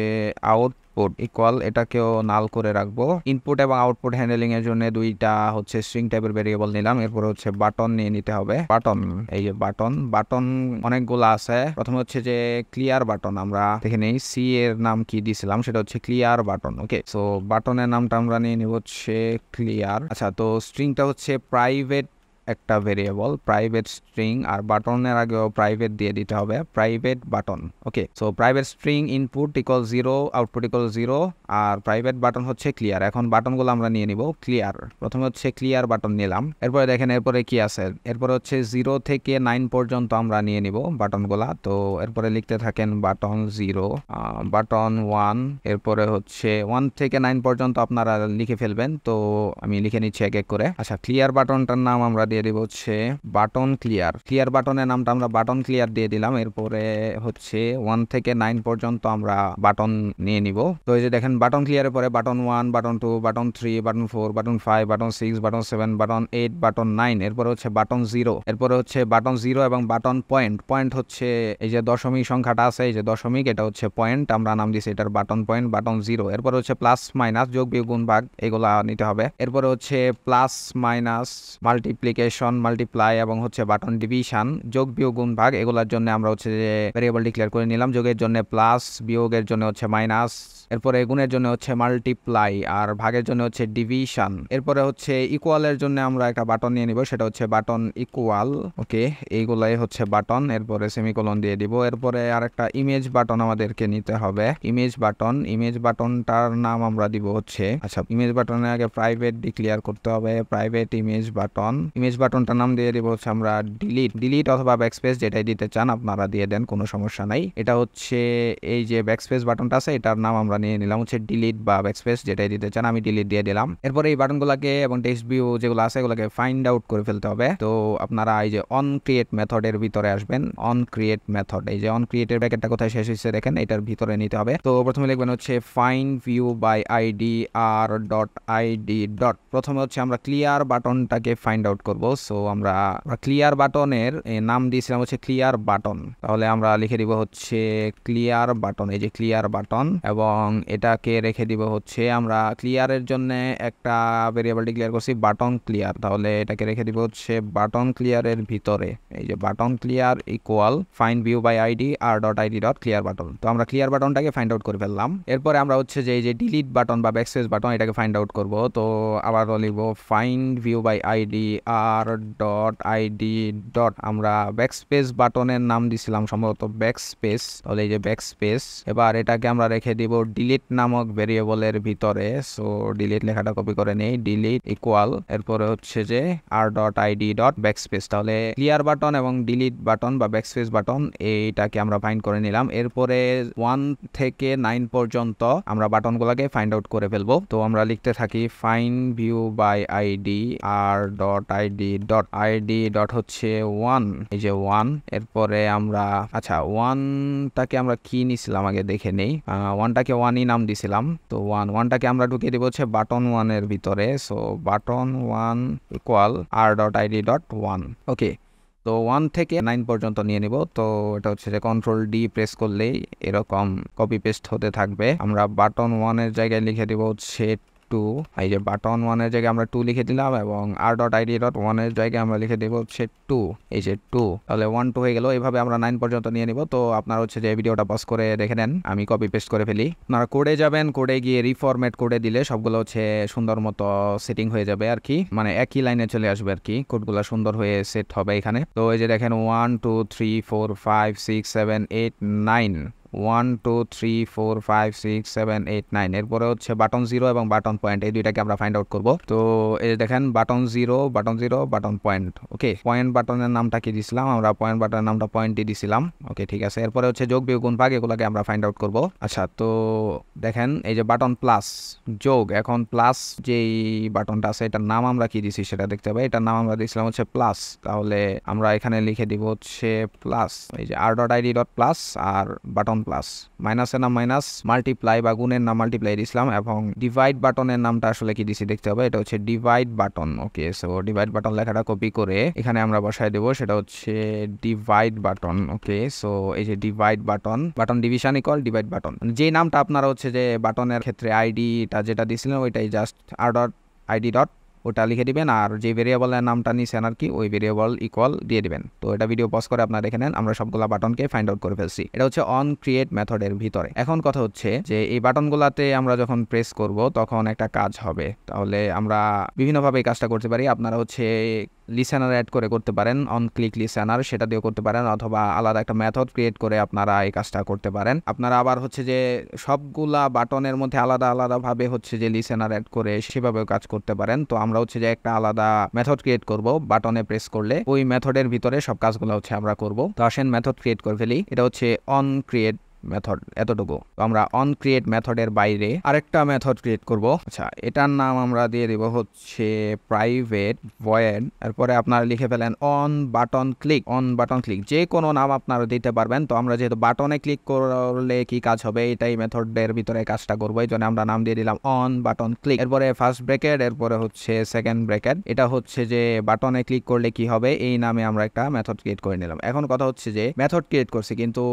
আউটপুট আউটপুট ইকুয়াল, এটাকেও নাল করে রাখবো। ইনপুট এবং আউটপুট হ্যান্ডেলিং এর জন্য দুইটা হচ্ছে স্ট্রিং টাইপের ভেরিয়েবল নিলাম। এরপরে হচ্ছে বাটন নিয়ে নিতে হবে। বাটন, এই যে বাটন অনেকগুলো আছে। প্রথমে হচ্ছে যে ক্লিয়ার বাটন, আমরা দেখে নেই সি এর নাম কি দিয়েছিলাম, সেটা হচ্ছে ক্লিয়ার বাটন। ওকে, সো বাটনের নামটা আমরা নিয়ে নিব হচ্ছে ক্লিয়ার। আচ্ছা, তো স্ট্রিংটা হচ্ছে প্রাইভেট একটা ভেরিয়েবল, প্রাইভেট স্ট্রিং, আর বাটনের আগেও প্রাইভেট দিয়ে দিতে হবে, private button. Okay, so private string input equal 0, output equal 0, আর প্রাইভেট বাটন হচ্ছে ক্লিয়ার। এখন বাটনগুলো আমরা নিয়ে নিব ক্লিয়ার। প্রথমে হচ্ছে ক্লিয়ার বাটন নিলাম। এরপরে দেখেন এরপরে কি আছে, এরপরে হচ্ছে 0 থেকে 9 পর্যন্ত আমরা নিয়ে নিব বাটনগুলা। তো এরপরে লিখতে থাকেন বাটন 0, বাটন 1, এরপরে হচ্ছে 1 থেকে 9 পর্যন্ত আপনারা লিখে ফেলবেন। তো আমি লিখে নিচ্ছি এক এক করে। আচ্ছা, ক্লিয়ার বাটনটার নাম আমরা দিয়ে দিব হচ্ছে বাটন ক্লিয়ার। ক্লিয়ার বাটনের নামটা আমরা বাটন ক্লিয়ার দিয়ে দিলাম। এরপরে হচ্ছে 1 থেকে 9 পর্যন্ত আমরা বাটন নিয়ে নিব। তো এই যে দেখেন বাটন ক্লিয়ারের পরে button 1, button 2, button 3, button 4, button 5, button 6, button 7, button 8, button 9, এরপরে হচ্ছে বাটন 0, এরপরে হচ্ছে বাটন 0 এবং বাটন পয়েন্ট। পয়েন্ট হচ্ছে এই যে দশমিক সংখ্যাটা আছে, এই যে দশমিক, এটা হচ্ছে পয়েন্ট, আমরা নাম দিছি এটার বাটন পয়েন্ট, বাটন 0। এরপরে হচ্ছে প্লাস মাইনাস, যোগ বিয়োগ গুণ ভাগ, এগুলা নিতে হবে। এরপরে হচ্ছে প্লাস মাইনাস, মাল্টিপ্লিকেশন, মাল্টিপ্লাই, এবং হচ্ছে বাটন ডিভিশন, যোগ বিয়োগ গুণ ভাগ, এগুলোর জন্য আমরা হচ্ছে যে ভেরিয়েবল ডিক্লেয়ার করে নিলাম। যোগের জন্য প্লাস, বিয়োগের জন্য হচ্ছে মাইনাস, এরপরে গুণের জন্য হচ্ছে মাল্টিপ্লাই, আর ভাগের জন্য হচ্ছে ডিভিশন। এরপরে হচ্ছে ইকুয়ালের জন্য আমরা একটা বাটন নিয়ে নিব, সেটা হচ্ছে বাটন ইকুয়াল। ওকে, এইগুলাই হচ্ছে বাটন। এরপরে সেমিকোলন দিয়ে দিব। এরপরে আরেকটা ইমেজ বাটন আমাদেরকে নিতে হবে, ইমেজ বাটন। ইমেজ বাটনটার নাম আমরা দিব হচ্ছে, আচ্ছা, ইমেজ বাটনের আগে প্রাইভেট ডিক্লেয়ার করতে হবে, প্রাইভেট ইমেজ বাটন। ইমেজ বাটনটার নাম দিয়ে দিব হচ্ছে আমরা ডিলিট অথবা ব্যাকস্পেস, যেটাই দিতে চান আপনারা দিয়ে দেন, কোনো সমস্যা নাই। এটা হচ্ছে এই যে ব্যাকস্পেস বাটনটা আছে, এটার নাম আমরা নিয়ে নিলাম হচ্ছে ডিলিট বা ব্যাকস্পেস, যেটাই দিতে চান। আমি ডিলিট দিয়ে দিলাম। এরপরে এই বাটনগুলোকে এবং টেক্সট ভিউ যেগুলো আছে এগুলোকে ফাইন্ড আউট করে ফেলতে হবে। তো আপনারা এই যে অন ক্রিয়েট মেথডের ভিতরে আসবেন, অন ক্রিয়েট মেথড, এই যে অন ক্রিয়েটের ব্র্যাকেটটা কোথায় শেষ হচ্ছে দেখেন, এটার ভিতরে নিতে হবে। তো প্রথমে লিখবেন হচ্ছে find view by ID R dot ID dot, প্রথমে হচ্ছে আমরা ক্লিয়ার বাটনটাকে ফাইন্ড আউট করব। সো আমরা ক্লিয়ার বাটনের নাম দিয়েছিলাম হচ্ছে ক্লিয়ার বাটন, তাহলে আমরা লিখে দিব হচ্ছে ক্লিয়ার বাটন, এই যে ক্লিয়ার বাটন, এবং এটাকে রেখে দিব হচ্ছে আমরা ক্লিয়ারের জন্য একটা ভেরিয়েবল ডিক্লেয়ার করছি বাটন ক্লিয়ার, তাহলে এটাকে রেখে দিব হচ্ছে বাটন ক্লিয়ারের ভিতরে, এই যে button clear equal find view by ID R dot ID dot clear button. তো আমরা ক্লিয়ার বাটনটাকে ফাইন্ড আউট করে ফেললাম। এরপরে আমরা হচ্ছে যে এই যে ডিলিট বাটন বা ব্যাকস্পেস বাটন, এটাকে ফাইন্ড আউট করব। তো আবার লিখব find view by ID R dot ID dot, আমরা ব্যাকস্পেস বাটনের নাম দিছিলাম সম্ভবত ব্যাকস্পেস, তাহলে এই যে ব্যাকস্পেস। এবার এটাকে আমরা রেখে দিব ডিলিট নামক ভেরিয়েবলের ভিতরে। সো ডিলিট লেখাটা কপি করে নেই, ডিলিট ইকুয়াল, এরপরে হচ্ছে যে R dot ID dot backspace, তাহলে ক্লিয়ার বাটন এবং ডিলিট বাটন বা ব্যাকস্পেস বাটন এইটাকে আমরা ফাইন্ড করে নিলাম। এরপরে 1 থেকে 9 পর্যন্ত আমরা বাটনগুলোকে ফাইন্ড আউট করে ফেলবো। তো আমরা লিখতে থাকি find view by ID R dot ID dot হচ্ছে 1, এই যে 1। এরপরে আমরা আচ্ছা 1টাকে আমরা কি নিছিলাম আগে দেখে নেই, 1টাকে 1ই নাম দিছিলাম। তো 1টাকে আমরা ঢুকিয়ে দিব হচ্ছে বাটন 1 এর ভিতরে। So button 1 equal R dot ID dot 1। Okay, তো 1 থেকে 9 পর্যন্ত নিয়ে নিব। তো এটা হচ্ছে যে কন্ট্রোল ডি প্রেস করলেই এরকম কপি পেস্ট হতে থাকবে। আমরা বাটন 1 এর জায়গায় লিখে দিব হচ্ছে 2, এই যে বাটন 1 এর জায়গায় আমরা 2 লিখে দিলাম, এবং আর ডট আইডি ডট 1 এর জায়গায় আমরা লিখে দেব হচ্ছে 2, এই যে 2, তাহলে 1 2 হয়ে গেল। এইভাবে আমরা 9 পর্যন্ত নিয়ে নিব। তো আপনারা হচ্ছে যে ভিডিওটা পজ করে দেখে নেন, আমি কপি পেস্ট করে ফেলি। আপনারা কোডে যাবেন, কোডে গিয়ে রিফরম্যাট করে দিলে সবগুলো হচ্ছে সুন্দর মতো সেটিং হয়ে যাবে আর কি, মানে একই লাইনে চলে আসবে আর কি, কোডগুলো সুন্দর হয়ে সেট হবে এখানে। তো এই যে দেখেন 1 2 3 4 5 6 7 8 9, 1 2 3 4 5 6 7 8 9, এরপরে হচ্ছে বাটন 0 এবং বাটন পয়েন্ট, এই দুইটাকে আমরা ফাইন্ড আউট করব। তো এই দেখেন বাটন 0 বাটন পয়েন্ট। ওকে, পয়েন্ট বাটনের নামটা কি দিছিলাম আমরা, পয়েন্ট বাটনের নামটা পয়েন্টই দিছিলাম। ওকে, ঠিক আছে। এরপরে হচ্ছে যোগ বিয়োগ গুণ ভাগ, এগুলোকে আমরা ফাইন্ড আউট করব। আচ্ছা, তো দেখেন এই যে বাটন প্লাস যোগ, এখন প্লাস যেই বাটনটা আছে এটার নাম আমরা কি দিছি সেটা দেখতে হবে। এটার নাম আমরা দিছিলাম হচ্ছে প্লাস, তাহলে আমরা এখানে লিখে দিব হচ্ছে প্লাস, এই যে R dot ID dot plus, আর বাটন বাটন প্লাস, মাইনাসের নাম মাইনাস, মাল্টিপ্লাই বা গুণের নাম মাল্টিপ্লাই দিছিলাম, এবং ডিভাইড বাটনের নামটা আসলে কি দিছি দেখতে হবে, এটা হচ্ছে divide button. Okay, so divide button লেখাটা কপি করে এখানে আমরা বসায় দেবো, সেটা হচ্ছে ডিভাইড বাটন। ওকে, সো এই যে divide button, button division equal divide button, যে নামটা আপনারা হচ্ছে যে বাটনের ক্ষেত্রে আইডিটা যেটা দিছিলেন ওইটাই just R dot ID dot ওটা লিখে দিবেন, আর যে ভেরিয়েবলের নামটা নিছেন আর কি ওই ভেরিয়েবল ইকুয়াল দিয়ে দিবেন। তো এটা ভিডিও পজ করে আপনারা দেখে নেন, আমরা সবগুলা বাটনকে ফাইন্ড আউট করে ফেলছি। এটা হচ্ছে অন ক্রিয়েট মেথডের ভিতরে। এখন কথা হচ্ছে যে এই বাটনগুলাতে আমরা যখন প্রেস করব তখন একটা কাজ হবে, তাহলে আমরা বিভিন্নভাবে এই কাজটা করতে পারি। আপনারা হচ্ছে লিসেনার অ্যাড করে করতে পারেন, অন ক্লিক লিসেনার, সেটা দিয়ে করতে পারেন, অথবা আলাদা একটা মেথড ক্রিয়েট করে আপনারা এই কাজটা করতে পারেন। আপনারা আবার হচ্ছে যে সবগুলা বাটনের মধ্যে আলাদা আলাদাভাবে হচ্ছে যে লিসেনার অ্যাড করে সেভাবেও কাজ করতে পারেন। তো আমরা হচ্ছে যে একটা আলাদা মেথড ক্রিয়েট করব, বাটনে প্রেস করলে ওই মেথডের ভিতরে সব কাজগুলো হচ্ছে আমরা করব। তো আসেন মেথড ক্রিয়েট করে ফেলি। এটা হচ্ছে অন ক্রিয়েট মেথড, এতটুকু। তো আমরা অন ক্রিয়েট মেথডের বাইরে আরেকটা মেথড ক্রিয়েট করব। আচ্ছা, এটার নাম আমরা দিয়ে দিব হচ্ছে প্রাইভেট ভয়েড, এরপরে আপনারা লিখে ফেলেন on button click. On button click যে কোনো নাম আপনারা দিতে পারবেন। তো আমরা যেহেতু বাটনে ক্লিক করলে কি কাজ হবে এটাই মেথডের ভিতরে কাজটা করবো, এই জন্য আমরা নাম দিয়ে দিলাম অন বাটন ক্লিক। এরপরে ফার্স্ট ব্র্যাকেট, এরপরে হচ্ছে সেকেন্ড ব্র্যাকেট। এটা হচ্ছে যে বাটনে ক্লিক করলে কি হবে এই নামে আমরা একটা মেথড ক্রিয়েট করে নিলাম। এখন কথা হচ্ছে যে মেথড ক্রিয়েট করছি কিন্তু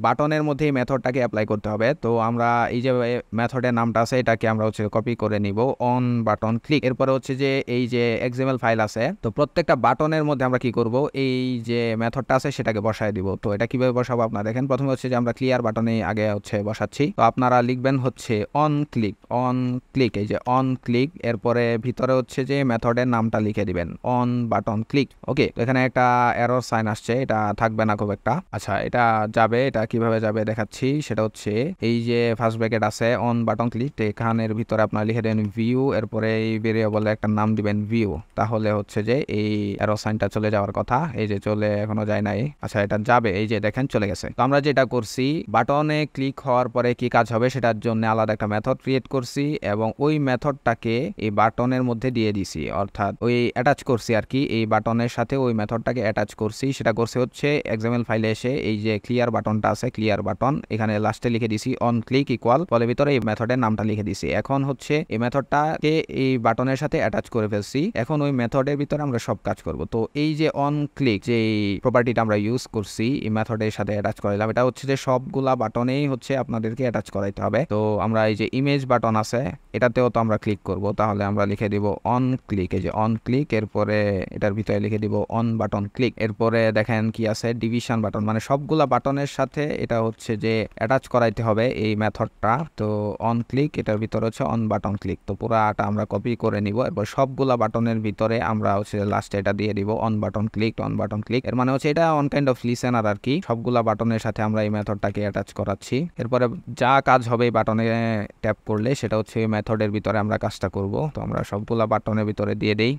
বাটনের মধ্যে মেথডটাকে অ্যাপ্লাই করতে হবে। তো আমরা এই যে মেথডের নামটা আছে এটাকে আমরা হচ্ছে কপি করে নিব, অন বাটন ক্লিক। এরপরে হচ্ছে যে এই যে এক্সএমএল ফাইল আছে, তো প্রত্যেকটা বাটনের মধ্যে আমরা কি করব এই যে মেথডটা আছে সেটাকে বসায় দিব। তো এটা কিভাবে বসাবো আপনারা দেখেন। প্রথমে হচ্ছে যে আমরা ক্লিয়ার বাটনে আগে হচ্ছে বসাচ্ছি। তো আপনারা লিখবেন হচ্ছে অন ক্লিক, অন ক্লিক, এই যে অন ক্লিক, এরপরে ভিতরে হচ্ছে যে মেথডের নামটা লিখে দিবেন অন বাটন ক্লিক। ওকে, তো এখানে একটা এরর সাইন আসছে, এটা থাকবে না খুব একটা। আচ্ছা, এটা যাবে, এটা কিভাবে যাবে দেখাচ্ছি। সেটা হচ্ছে এই যে ফার্স্ট ব্র্যাকেট আছে অন বাটন ক্লিক, এখানের ভিতরে আপনারা লিখে দেন ভিউ, এরপরে এই ভেরিয়েবলে একটা নাম দিবেন ভিউ, তাহলে হচ্ছে যে এই এরর সাইনটা চলে যাওয়ার কথা। এই যে চলে এখনো যায় নাই। আচ্ছা, এটা যাবে, এই যে দেখেন চলে গেছে। তো আমরা যেটা করছি বাটনে ক্লিক হওয়ার পরে কি কাজ হবে সেটার জন্য আলাদা একটা মেথড ক্রিয়েট করছি, এবং ওই মেথডটাকে এই বাটনের মধ্যে দিয়ে দিছি, অর্থাৎ ওই অ্যাটাচ করছি আর কি, এই বাটনের সাথে ওই মেথডটাকে অ্যাটাচ করছি। সেটা করছে হচ্ছে এক্সএমএল ফাইলে এসে এই যে ক্লিয়ার বাটনটা আছে, ক্লিয়ার বাটন, এখানে লাস্টে লিখে দিছি অন ক্লিক ইকুয়াল, ফলে ভিতরে এই মেথডের নামটা লিখে দিছি। এখন হচ্ছে এই মেথডটাকে এই বাটনের সাথে অ্যাটাচ করে ফেলছি, এখন ওই মেথডের ভিতরে আমরা সব কাজ করব। তো এই যে অন ক্লিক যে প্রপার্টিটা আমরা ইউজ করছি এই মেথডের সাথে অ্যাটাচ করাইলাম, এটা হচ্ছে যে সবগুলা বাটনেই হচ্ছে আপনাদেরকে অ্যাটাচ করাইতে হবে। তো আমরা এই যে ইমেজ বাটন আছে এটাতেও তো আমরা ক্লিক করব, তাহলে আমরা লিখে দিব অন ক্লিক, এই যে অন ক্লিক, এরপরে এটার ভিতরে লিখে দিব অন বাটন ক্লিক। এরপরে দেখেন কি আছে ডিভিশন বাটন, মানে সবগুলা বাটনের সাথে এটা হচ্ছে যে অ্যাটাচ করাইতে হবে এই মেথডটা। তো অন ক্লিক, এটার ভিতরে হচ্ছে অন বাটন ক্লিক। তো পুরাটা আমরা কপি করে নিব, এরপর সবগুলা বাটনের ভিতরে আমরা হচ্ছে লাস্টে এটা দিয়ে দিব on button click, on button click. এর মানে হচ্ছে এটা অন কাইন্ড অফ লিসেনার আর কি, সবগুলা বাটনের সাথে আমরা এই মেথডটাকে অ্যাটাচ করাচ্ছি। এরপরে যা কাজ হবে এই বাটনে ট্যাপ করলে সেটা হচ্ছে এই মেথডের ভিতরে আমরা কাজটা করব। তো আমরা সবগুলা বাটনের ভিতরে দিয়ে দেই।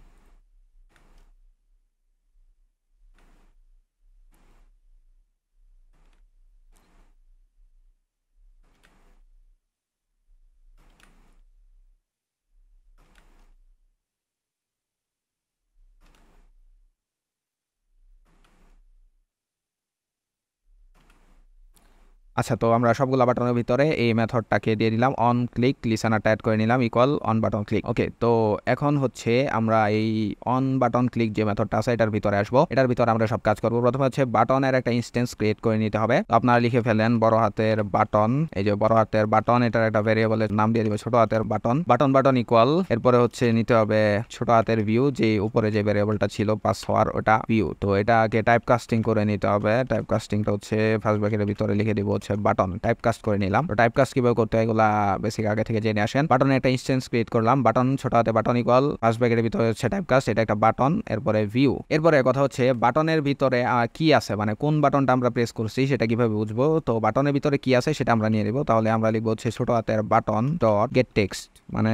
আচ্ছা, তো আমরা সবগুলো বাটনের ভিতরে এই মেথডটাকে দিয়ে দিলাম, অন ক্লিক লিসেনারটা অ্যাড করে নিলাম ইকুয়াল অন বাটন ক্লিক। ওকে, তো এখন হচ্ছে আমরা এই অন বাটন ক্লিক যে মেথডটা আছে এটার ভিতরে আসবো, এটার ভিতরে আমরা সব কাজ করবো। প্রথমে হচ্ছে বাটনের একটা ইনস্ট্যান্স ক্রিয়েট করে নিতে হবে। তো আপনারা লিখে ফেলেন বড় হাতের বাটন, এই যে বড় হাতের বাটন, এটার একটা ভেরিয়েবলের নাম দিয়ে দিব ছোট হাতের বাটন, বাটন বাটন ইকুয়াল, এরপরে হচ্ছে নিতে হবে ছোট হাতের ভিউ, যে উপরে যে ভেরিয়েবলটা ছিল পাস হওয়ার ওটা ভিউ। তো এটাকে টাইপ কাস্টিং করে নিতে হবে। টাইপ কাস্টিংটা হচ্ছে ফার্স্ট ব্র্যাকেটের ভিতরে লিখে দিব হচ্ছে বাটন, টাইপ কাস্ট করে নিলাম। তো টাইপ কাস্ট কিভাবে করতে হয় এগুলা বেসিক আগে থেকে জেনে আসেন। বাটনের একটা ইনস্ট্যান্স ক্রিয়েট করলাম, বাটন ছোট হাতে বাটন ইকুয়াল ফার্স্ট ব্র্যাকেটের ভিতরে হচ্ছে টাইপ কাস্ট, এটা একটা বাটন, এরপরে ভিউ। এরপরে কথা হচ্ছে বাটনের ভিতরে কি আছে, মানে কোন বাটনটা আমরা প্রেস করছি সেটা কিভাবে বুঝবো। তো বাটনের ভিতরে কি আছে সেটা আমরা নিয়ে নিব, তাহলে আমরা লিখবো হচ্ছে ছোট হাতের বাটন ডট গেট টেক্সট, মানে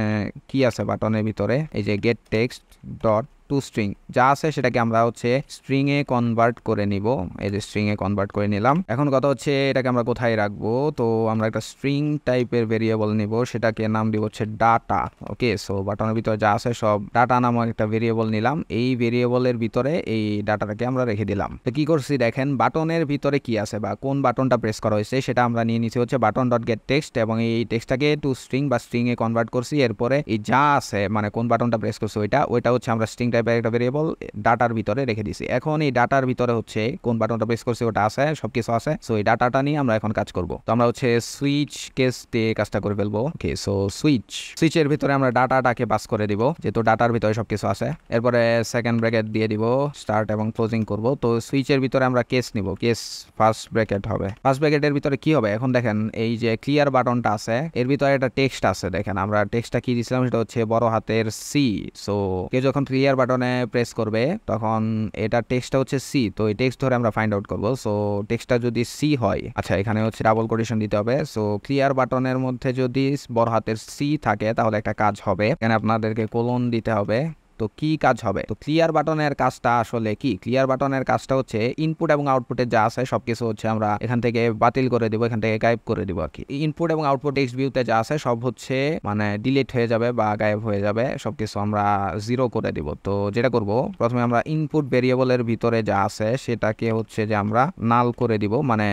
কি আছে বাটনের ভিতরে, এই যে gate text dot two string যা আছে সেটাকে আমরা হচ্ছে স্ট্রিং এ কনভার্ট করে নিব। এই যে স্ট্রিং এ কনভার্ট করে নিলাম। এখন কথা হচ্ছে এটাকে আমরা কোথায় রাখবো, তো আমরা একটা স্ট্রিং টাইপের ভেরিয়েবল নিব, সেটাকে নাম দিব হচ্ছে ডাটা। ওকে, সো বাটনের ভিতরে যা আছে সব ডাটা নামক একটা ভেরিয়েবল নিলাম। এই ভেরিয়েবলের ভিতরে এই ডাটাটাকে আমরা রেখে দিলাম। তো কি করছি দেখেন, বাটনের ভিতরে কি আছে বা কোন বাটনটা প্রেস করা হয়েছে সেটা আমরা নিয়ে নিচ্ছি হচ্ছে বাটন ডট গেট টেক্সট, এবং এই টেক্সটটাকে টু স্ট্রিং বা স্ট্রিং এ কনভার্ট করছি। এরপরে এই যা আছে মানে কোন বাটনটা প্রেস করছি ওইটা হচ্ছে আমরা স্ট্রিং টাইপের একটা ভেরিয়েবল ডাটার ভিতরে রেখে দিছি। এখন এই ডাটার ভিতরে হচ্ছে কোন বাটনটা প্রেস করছি ওটা আছে, সবকিছু আছে। সো এই ডাটাটা নিয়ে আমরা এখন কাজ করব। তো আমরা হচ্ছে সুইচ কেস দিয়ে কাজটা করে ফেলবো। ওকে, সো সুইচের ভিতরে আমরা ডাটাটাকে পাস করে দিব, যেহেতু ডাটার ভিতরে সবকিছু আছে। এরপরে সেকেন্ড ব্র্যাকেট দিয়ে দিব, স্টার্ট এবং ক্লোজিং করব। তো সুইচের ভিতরে আমরা কেস নিব, কেস ফার্স্ট ব্র্যাকেট হবে। ফার্স্ট ব্র্যাকেটের ভিতরে কি হবে, এখন দেখেন এই যে ক্লিয়ার বাটনটা আছে এর ভিতরে একটা টেক্সট আছে। দেখেন আমরা টেক্সটটা কি দিছিলাম, সেটা হচ্ছে বড় হাতের সি। সো কেউ যখন ক্লিয়ার বাটনে প্রেস করবে তখন এটা টেক্সটটা হচ্ছে সি, তো এই টেক্সট ধরে আমরা ফাইন্ড আউট করবো। সো টেক্সটটা যদি সি হয়, আচ্ছা এখানে হচ্ছে ডাবল কোটেশন দিতে হবে। সো ক্লিয়ার বাটনের মধ্যে যদি বড় হাতের সি থাকে তাহলে একটা কাজ হবে, এখানে আপনাদেরকে কোলন দিতে হবে। তো কি কাজ হবে, তো ক্লিয়ার বাটনের কাজটা আসলে কি, ক্লিয়ার বাটনের কাজটা হচ্ছে ইনপুট এবং আউটপুটে যা আছে সবকিছু হচ্ছে আমরা এখান থেকে বাতিল করে দিব, এখান থেকে গায়েব করে দিব আর কি। ইনপুট এবং আউটপুট টেক্সট ভিউতে যা আছে সব হচ্ছে মানে ডিলিট হয়ে যাবে বা গায়েব হয়ে যাবে, সবকিছু আমরা জিরো করে দিব। তো যেটা করব, প্রথমে আমরা ইনপুট ভেরিয়েবলের ভিতরে যা আছে সেটাকে হচ্ছে যে আমরা নাল করে দিব, মানে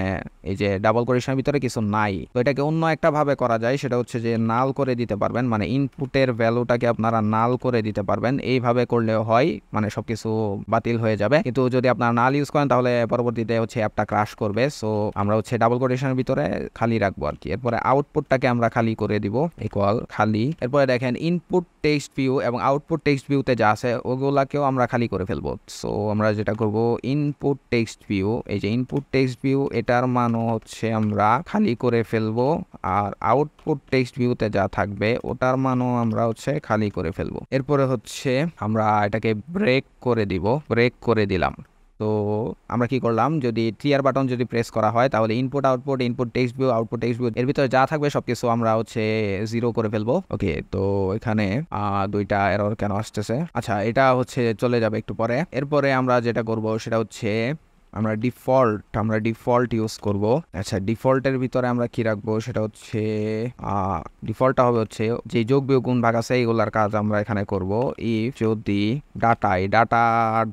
এই যে ডাবল কোটেশনের ভিতরে কিছু নাই। তো এটাকে অন্য একটা ভাবে করা যায়, সেটা হচ্ছে যে নাল করে দিতে পারবেন, মানে ইনপুটের ভ্যালুটাকে আপনারা নাল করে দিতে পারবেন। এইভাবে করলেও হয়, মানে সবকিছু বাতিল হয়ে যাবে। কিন্তু যদি আপনারা নাল ইউজ করেন তাহলে পরবর্তীতে হচ্ছে অ্যাপটা ক্রাশ করবে। সো আমরা হচ্ছে ডাবল কোটেশনের ভিতরে খালি রাখবো আর কি। এরপরে আউটপুটটাকে আমরা খালি করে দিব, ইকুয়াল খালি। এরপরে দেখেন ইনপুট টেক্সট ভিউ এবং আউটপুট টেক্সট ভিউতে যা আছে ওগুলাকেও আমরা খালি করে ফেলবো। সো আমরা যেটা করব, ইনপুট টেক্সট ভিউ, এই যে ইনপুট টেক্সট ভিউ এটার মানও হচ্ছে আমরা খালি করে ফেলবো, আর আউটপুট টেক্সট ভিউতে যা থাকবে ওটার মানও আমরা হচ্ছে খালি করে ফেলবো। এরপরে হচ্ছে আমরা এটাকে ব্রেক করে দিব, ব্রেক করে দিলাম। তো আমরা কি করলাম, যদি ক্লিয়ার বাটন যদি প্রেস করা হয় তাহলে input output, input text view, output text view এর ভিতরে যা থাকবে সবকিছু আমরা হচ্ছে জিরো করে ফেলবো। ওকে, তো এখানে দুইটা এরর কেন আসতেছে, আচ্ছা এটা হচ্ছে চলে যাবে একটু পরে। এরপরে আমরা যেটা করব সেটা হচ্ছে আমরা ডিফল্ট ইউজ করব। আচ্ছা ডিফল্টের ভিতরে আমরা কি রাখবো, সেটা হচ্ছে ডিফল্টটা হবে হচ্ছে যে যোগ বিয়োগ গুণ ভাগ আছে এগুলার কাজ আমরা এখানে করব। ইফ যদি ডাটা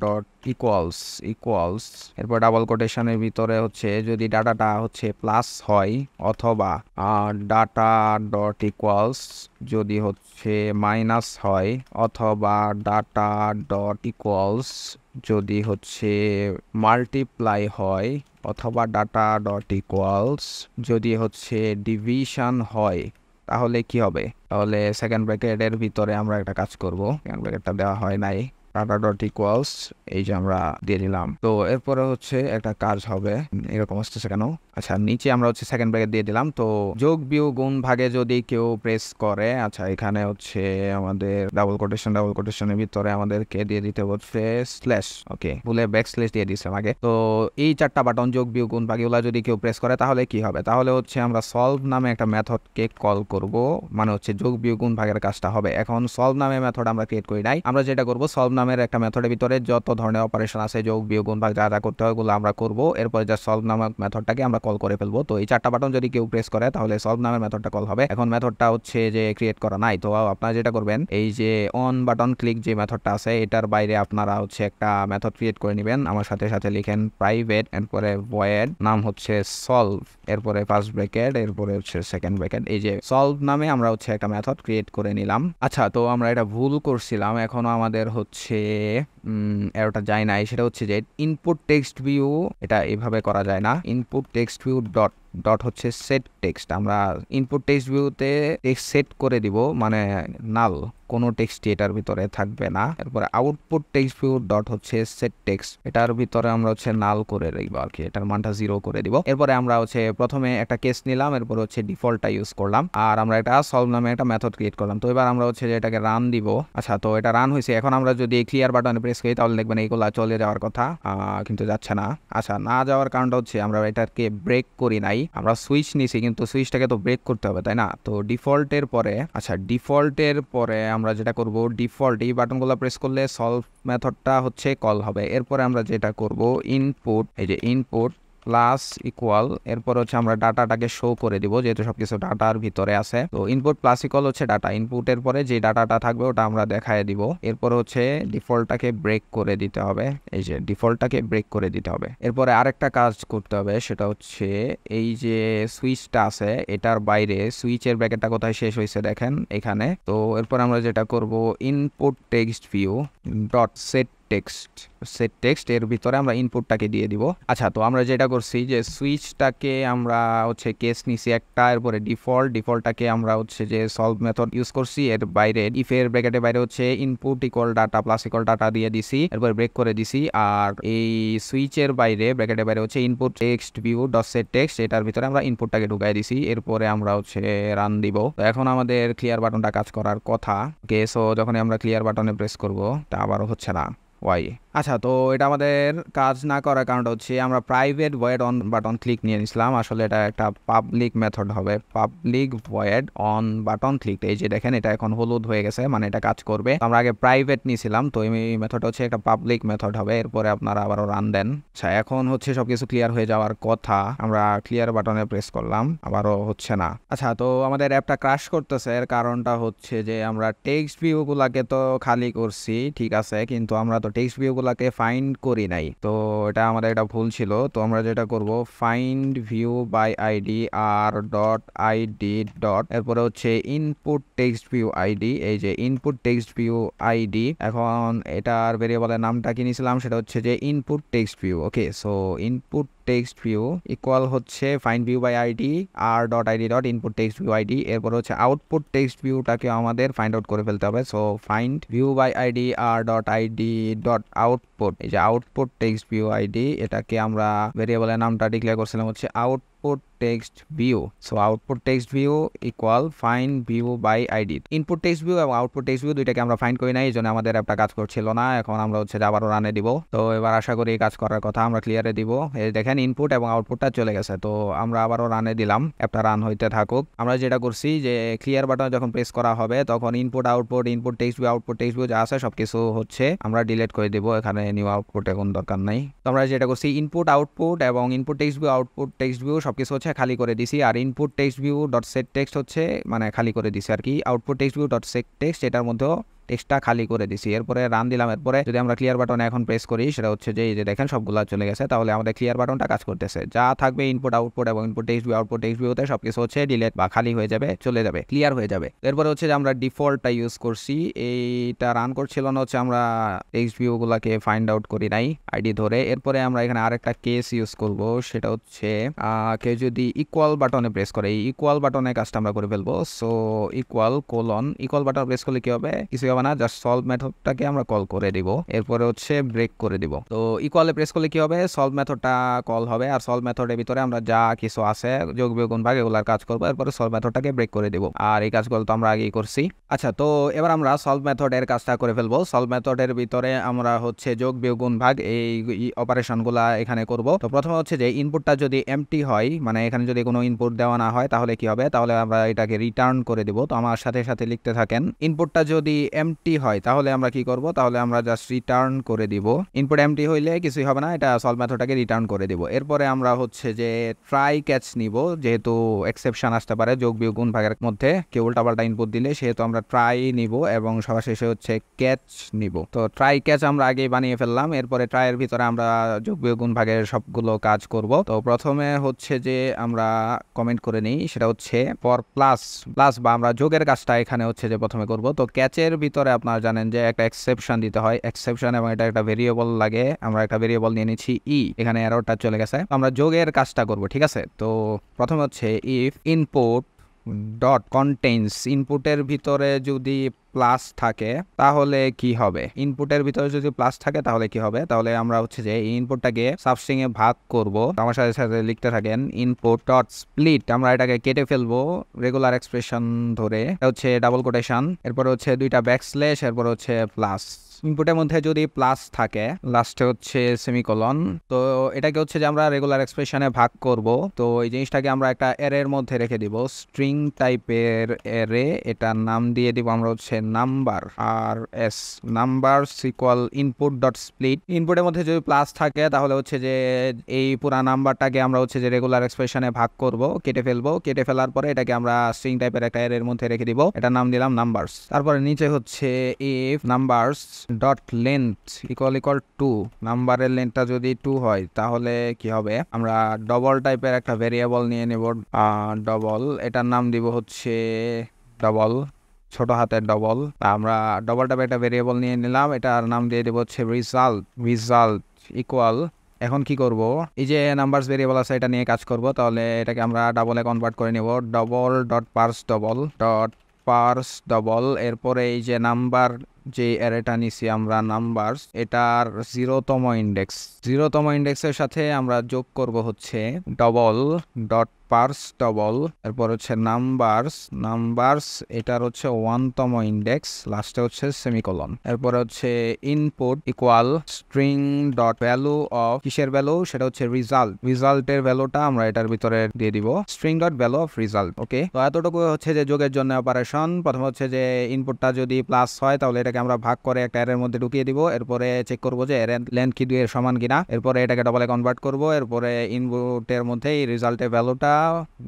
ডট ইকুয়ালস এরপর ডাবল কোটেশনের ভিতরে হচ্ছে যদি ডাটাটা হচ্ছে প্লাস হয়, অথবা ডাটা ডট ইকুয়ালস যদি হচ্ছে মাইনাস হয়, অথবা ডাটা ডট ইকুয়ালস যদি হচ্ছে মাল্টিপ্লাই হয়, অথবা ডাটা ডট ইকুয়ালস যদি হচ্ছে ডিভিশন হয়, তাহলে কি হবে, তাহলে সেকেন্ড ব্র্যাকেটের ভিতরে আমরা একটা কাজ করব। সেকেন্ড ব্র্যাকেটটা দেওয়া হয় নাই, ডাটা ডট ইকুয়ালস এই যে আমরা দিয়ে দিলাম। তো এরপরে হচ্ছে একটা কাজ হবে, এরকম আসতেছে কেন, আচ্ছা নিচে আমরা হচ্ছে সেকেন্ড ব্র্যাকেট দিয়ে দিলাম। তো যোগ বিয়োগ গুণ ভাগে যদি কেউ প্রেস করে, আচ্ছা এখানে হচ্ছে আমাদের ডাবল কোটেশনের ভিতরে আমাদেরকে দিয়ে দিতে হচ্ছে স্ল্যাশ। ওকে, ভুলে ব্যাক স্ল্যাশ দিয়ে দিয়েছিলাম আগে। তো এই চারটা বাটন যোগ বিয়োগ গুণ ভাগ এগুলা যদি কেউ প্রেস করে তাহলে কি হবে, তাহলে হচ্ছে আমরা সলভ নামে একটা মেথডকে কল করব, মানে হচ্ছে যোগ বিয়োগ গুণ ভাগের কাজটা হবে। এখন সলভ নামে মেথড আমরা ক্রিয়েট করি নাই, আমরা যেটা করব সলভ নামের একটা মেথডের ভিতরে যত ধরনের অপারেশন আছে যোগ বিয়োগ গুণ ভাগ যা যা করতে হয় ওগুলো আমরা করব। এরপরে যা সলভ নামক মেথডটাকে আমরা কল করে ফেলবো। তো এই চারটা বাটন যদি কেউ প্রেস করে তাহলে সলভ নামের মেথডটা কল হবে। এখন মেথডটা হচ্ছে যে ক্রিয়েট করা নাই, তো আপনারা যেটা করবেন এই যে অন বাটন ক্লিক যে মেথডটা আছে এটার বাইরে আপনারা হচ্ছে একটা মেথড ক্রিয়েট করে নেবেন। আমার সাথে সাথে লিখেন প্রাইভেট, এরপরে ভয়েড, নাম হচ্ছে সলভ, এরপরে ফার্স্ট ব্র্যাকেট, এরপরে হচ্ছে সেকেন্ড ব্র্যাকেট। এই যে সলভ নামে আমরা হচ্ছে একটা মেথড ক্রিয়েট করে নিলাম। আচ্ছা তো আমরা এটা ভুল করছিলাম, এখনো আমাদের হচ্ছে এরোটা যায় নাই, সেটা হচ্ছে যে ইনপুট টেক্সট ভিউ এটা এভাবে করা যায় না। ইনপুট টেক্সট ভিউ ডট হচ্ছে সেট টেক্সট, আমরা ইনপুট টেক্সট ভিউতে টেক্সট সেট করে দিব, মানে নাল, কোনো টেক্সট এটার ভিতরে থাকবে না। এরপরে আউটপুট টেক্সট ভিউ ডট হচ্ছে সেট টেক্সট, এটার ভিতরে আমরা হচ্ছে নাল করে রাখবো আর কি, এটার মানটা 0 করে দিব। এরপরে আমরা হচ্ছে প্রথমে একটা কেস নিলাম, এরপর হচ্ছে ডিফল্টটা ইউজ করলাম, আর আমরা এটা সলভ নামে একটা মেথড ক্রিয়েট করলাম। তো এবার আমরা হচ্ছে যে এটাকে রান দিব। আচ্ছা তো এটা রান হয়েছে, এখন আমরা যদি ক্লিয়ার বাটনে প্রেস করি তাহলে দেখবেন এইগুলা চলে যাওয়ার কথা, কিন্তু যাচ্ছে না। আচ্ছা, না যাওয়ার কারণটা হচ্ছে আমরা এটাকে ব্রেক করি নাই, আমরা সুইচ নিছি কিন্তু সুইচটাকে তো ব্রেক করতে হবে তাই না। তো ডিফল্টের পরে আমরা যেটা করব, ডিফল্ট এই বাটনগুলো প্রেস করলে সলভ মেথডটা হচ্ছে কল হবে। এরপরে আমরা যেটা করব, ইনপুট, এই যে ইনপুট প্লাস ইকুয়াল, এরপর হচ্ছে আমরা ডাটাটাকে শো করে দিব যেহেতু সবকিছু ডাটার ভিতরে আছে। তো ইনপুট প্লাস ইকুয়াল হচ্ছে ডাটা, ইনপুটের পরে যে ডাটাটা থাকবে ওটা আমরা দেখায় দিব। এরপর হচ্ছে ডিফল্টটাকে ব্রেক করে দিতে হবে, এই যে ডিফল্টটাকে ব্রেক করে দিতে হবে। এরপরে আরেকটা কাজ করতে হবে, সেটা হচ্ছে এই যে সুইচটা আছে এটার বাইরে সুইচের ব্র্যাকেটটা কোথায় শেষ হয়েছে দেখেন এখানে। তো এরপর আমরা যেটা করব, input text view dot set text এর ভিতরে আমরা ইনপুটটাকে দিয়ে দিব। আচ্ছা, তো আমরা যেটা করছি যে সুইচটাকে আমরা হচ্ছে কেস নিছি একটা, এরপরে ডিফল্টটাকে আমরা হচ্ছে যে সলভ মেথড ইউজ করছি, এর বাইরে ইফের ব্র্যাকেটের বাইরে হচ্ছে input equal data plus equal data দিয়ে দিছি, এরপরে ব্রেক করে দিছি। আর এই সুইচের বাইরে ব্র্যাকেটের বাইরে হচ্ছে input text view dot set text, এটার ভিতরে আমরা ইনপুটটাকে ঢুকাই দিছি। এরপরে আমরা হচ্ছে রান দিব। তো এখন আমাদের ক্লিয়ার বাটনটা কাজ করার কথা। ওকে, সো যখন আমরা ক্লিয়ার বাটনে প্রেস করব তা আবারও হচ্ছে না, ওয়াই। আচ্ছা, তো এটা আমাদের কাজ না করার কারণটা হচ্ছে আমরা private void on button click নিয়ে নিছিলাম, আসলে এটা একটা পাবলিক মেথড হবে, public void on button click. এই যে দেখেন এটা এখন হলুদ হয়ে গেছে, মানে এটা কাজ করবে। আমরা আগে প্রাইভেট নিয়েছিলাম, তো এই মেথড হচ্ছে একটা পাবলিক মেথড হবে। এরপরে আপনারা আবারও রান দেন। আচ্ছা, এখন হচ্ছে সবকিছু ক্লিয়ার হয়ে যাওয়ার কথা, আমরা ক্লিয়ার বাটনে প্রেস করলাম, আবারও হচ্ছে না। আচ্ছা, তো আমাদের অ্যাপটা ক্র্যাশ করতেছে, এর কারণটা হচ্ছে যে আমরা টেক্সট ভিউ গুলাকে তো খালি করছি ঠিক আছে, কিন্তু আমরা তো টেক্সট ভিউ গুলাকে ফাইন্ড করি নাই। তো এটা আমাদের একটা ভুল ছিল। তো আমরা যেটা করব, find view by ID R dot ID dot, এরপরে হচ্ছে ইনপুট টেক্সট ভিউ আইডি, এই যে ইনপুট টেক্সট ভিউ আইডি। এখন এটার ভেরিয়েবলের নামটা কি নিয়েছিলাম, সেটা হচ্ছে যে input text view. Okay, so input text view equal হচ্ছে find view by ID R dot ID dot input text view ID. এরপর হচ্ছে আউটপুট টেক্সট ভিউটাকে আমাদের ফাইন্ড আউট করে ফেলতে হবে। So find view by ID R dot ID dot output, এই যে output text view ID, এটাকে আমরা ভেরিয়েবলের নামটা ডিক্লেয়ার করছিলাম হচ্ছে output text view. So output text view equal find view by ID. Input text view এবং আউটপুট টেক্সট ভিউ দুইটাকে আমরা ফাইন্ড করি না, এই জন্য আমাদের অ্যাপটা কাজ করছিল না। এখন আমরা হচ্ছে আবারও রানে দিব। তো এবার আশা করি কাজ করার কথা, আমরা ক্লিয়ারে দিব। এই দেখেন ইনপুট এবং আউটপুটটা চলে গেছে। তো আমরা আবারও রানে দিলাম, অ্যাপটা রান হইতে থাকুক। আমরা যেটা করছি যে ক্লিয়ার বাটন যখন প্রেস করা হবে তখন input output, input text view output text view যা আছে সবকিছু হচ্ছে আমরা ডিলিট করে দিব, এখানে নিউ আউটপুট এখন দরকার নাই। তো আমরা যেটা করছি, ইনপুট আউটপুট এবং input text view output text view সবকিছু হচ্ছে খালি করে দিছি, আর input text view dot set text হচ্ছে মানে খালি করে দিছি আর কি। Output text view dot set text এটার মধ্যেও টেক্সটটা খালি করে দিছি। এরপরে রান দিলাম। এরপরে যদি আমরা ক্লিয়ার বাটনে এখন প্রেস করি, সেটা হচ্ছে যে এই যে দেখেন সবগুলা চলে গেছে, তাহলে আমাদের ক্লিয়ার বাটনটা কাজ করতেছে। যা থাকবে ইনপুট আউটপুট এবং input text view output text ভিউতে সবকিছু হচ্ছে ডিলিট বা খালি হয়ে যাবে, চলে যাবে, ক্লিয়ার হয়ে যাবে। এরপরে হচ্ছে যে আমরা ডিফল্টটা ইউজ করছি, এইটা রান করছিল না হচ্ছে আমরা টেক্সট ভিউ গুলাকে ফাইন্ড আউট করি নাই আইডি ধরে। এরপরে আমরা এখানে আরেকটা কেস ইউজ করব, সেটা হচ্ছে কেউ যদি ইকুয়াল বাটনে প্রেস করে, এই ইকুয়াল বাটনে কাজটা আমরা করে ফেলবো। সো ইকুয়াল বাটন প্রেস করলে কি হবে, কিছু হবে না, জাস্ট সলভ মেথডটাকে আমরা কল করে দিব, এরপরে হচ্ছে ব্রেক করে দিব। তো ইকুয়ালে প্রেস করলে কি হবে, সলভ মেথডটা কল হবে, আর সলভ মেথডের ভিতরে আমরা যা কিছু আছে যোগ বিয়োগ গুণ ভাগ এগুলার কাজ করবো, এরপরে সলভ মেথডটাকে ব্রেক করে দিব। আর এই কাজগুলো তো আমরা আগেই করছি। আচ্ছা, তো এবার আমরা সলভ মেথডের কাজটা করে ফেলবো। সলভ মেথডের ভিতরে আমরা হচ্ছে যোগ বিয়োগ গুণ ভাগ এই অপারেশনগুলা এখানে করব। তো প্রথমে হচ্ছে যে ইনপুটটা যদি এমটি হয়, মানে এখানে যদি কোনো ইনপুট দেওয়া না হয় তাহলে কি হবে, তাহলে আমরা এটাকে রিটার্ন করে দিব। তো আমার সাথে সাথে লিখতে থাকেন, ইনপুটটা যদি এমটি হয় তাহলে আমরা কি করব, তাহলে আমরা জাস্ট রিটার্ন করে দিব। ইনপুট এমটি হইলে কিছুই হবে না, এটা সলভ মেথডটাকে রিটার্ন করে দিব। এরপরে আমরা হচ্ছে যে ট্রাই ক্যাচ নিব, যেহেতু এক্সেপশন আসতে পারে যোগ বিয়োগ গুণ ভাগের মধ্যে, কেউ উল্টাপাল্টা ইনপুট দিলে, সেহেতু আমরা ট্রাই নিব এবং সবার শেষে হচ্ছে ক্যাচ নিব। তো ট্রাই ক্যাচ আমরা আগেই বানিয়ে ফেললাম। এরপরে ট্রাইয়ের ভিতরে আমরা যোগ বিয়োগ গুণ ভাগের সবগুলো কাজ করব। তো প্রথমে হচ্ছে যে আমরা কমেন্ট করে নিই, সেটা হচ্ছে ফর প্লাস বা আমরা যোগের কাজটা এখানে হচ্ছে যে প্রথমে করব। তো ক্যাচের ভিতরে আপনারা জানেন যে একটা এক্সেপশন দিতে হয়, এক্সেপশন, এবং এটা একটা ভেরিয়েবল লাগে। আমরা একটা ভেরিয়েবল নিয়ে নিচ্ছি এখানে এররটা চলে গেছে। আমরা যোগের কাজটা করব, ঠিক আছে। তো প্রথমে হচ্ছে ইফ ইনপুট ডট কন্টেইনস, ইনপুটের ভিতরে যদি প্লাস থাকে তাহলে কি হবে, ইনপুটের ভিতরে যদি প্লাস থাকে তাহলে কি হবে, তাহলে আমরা হচ্ছে যে ইনপুটটাকে সাবস্ট্রিং এ ভাগ করব। আমার সাথে সাথে লিখতে থাকেন ইনপুট ডট স্প্লিট, আমরা এটাকে কেটে ফেলবো রেগুলার এক্সপ্রেশন ধরে, হচ্ছে ডাবল কোটেশন, এরপর হচ্ছে দুইটা ব্যাকস্ল্যাশ, এরপর হচ্ছে প্লাস, ইনপুটের মধ্যে যদি প্লাস থাকে লাস্টে হচ্ছে সেমিকোলন, তো এটাকে হচ্ছে যে আমরা রেগুলার এক্সপ্রেশনে ভাগ করব। তো এই জিনিসটাকে আমরা একটা অ্যারের মধ্যে রেখে দিব, স্ট্রিং টাইপের অ্যারে। এটার নাম দিয়ে দিব আমরা হচ্ছে নাম্বার, আর এস numbers equal input dot split. ইনপুটের মধ্যে যদি প্লাস থাকে তাহলে হচ্ছে যে এই পুরা নাম্বারটাকে আমরা হচ্ছে যে রেগুলার এক্সপ্রেশনে ভাগ করব, কেটে ফেলবো। কেটে ফেলার পরে এটাকে আমরা স্ট্রিং টাইপের একটা অ্যারের মধ্যে রেখে দিব, এটার নাম দিলাম নাম্বারস। তারপরে নিচে হচ্ছে if numbers dot length equal to, নাম্বারের লেন্থটা যদি 2 হয় তাহলে কি হবে, আমরা ডবল টাইপের একটা ভেরিয়েবল নিয়ে নেব, ডবল। এটার নাম দিব হচ্ছে ডবল, ছোট হাতের ডবল। আমরা ডবল টাইপের একটা ভেরিয়েবল নিয়ে নিলাম, এটার নাম দিয়ে দেবো হচ্ছে রিজাল্ট। রিজাল্ট ইকুয়াল, এখন কি করব, এই যে নাম্বারস ভেরিয়েবল আছে এটা নিয়ে কাজ করব। তাহলে এটাকে আমরা ডাবলে কনভার্ট করে নেব, double dot purse double dot purse double. এরপরে এই যে নাম্বার যে অ্যারেটা নিছি আমরা নাম্বারস, এটার 0তম ইন্ডেক্স, 0তম ইন্ডেক্সের সাথে আমরা যোগ করব হচ্ছে ডবল ডট পার্স ডবল, এরপর হচ্ছে নাম্বারস। নাম্বারস এটার হচ্ছে 1তম ইন্ডেক্স, লাস্টে হচ্ছে সেমিকোলন। এরপর হচ্ছে input equal string dot value of, কিসের ভ্যালু, সেটা হচ্ছে রিজাল্ট। রিজাল্টের ভ্যালুটা আমরা এটার ভিতরে দিয়ে দিব, string dot value of result. Okay, তো এতটুকু হচ্ছে যে যোগের জন্য অপারেশন। প্রথম হচ্ছে যে ইনপুটটা যদি প্লাস হয় তাহলে এটাকে আমরা ভাগ করে একটা অ্যারের মধ্যে ঢুকিয়ে দিব। এরপরে চেক করব যে এর লেন্থ কি 2 এর সমান কিনা। এরপরে এটাকে ডবলে কনভার্ট করব, এরপরে ইনপুটের মধ্যে এই রিজাল্টের ভ্যালুটা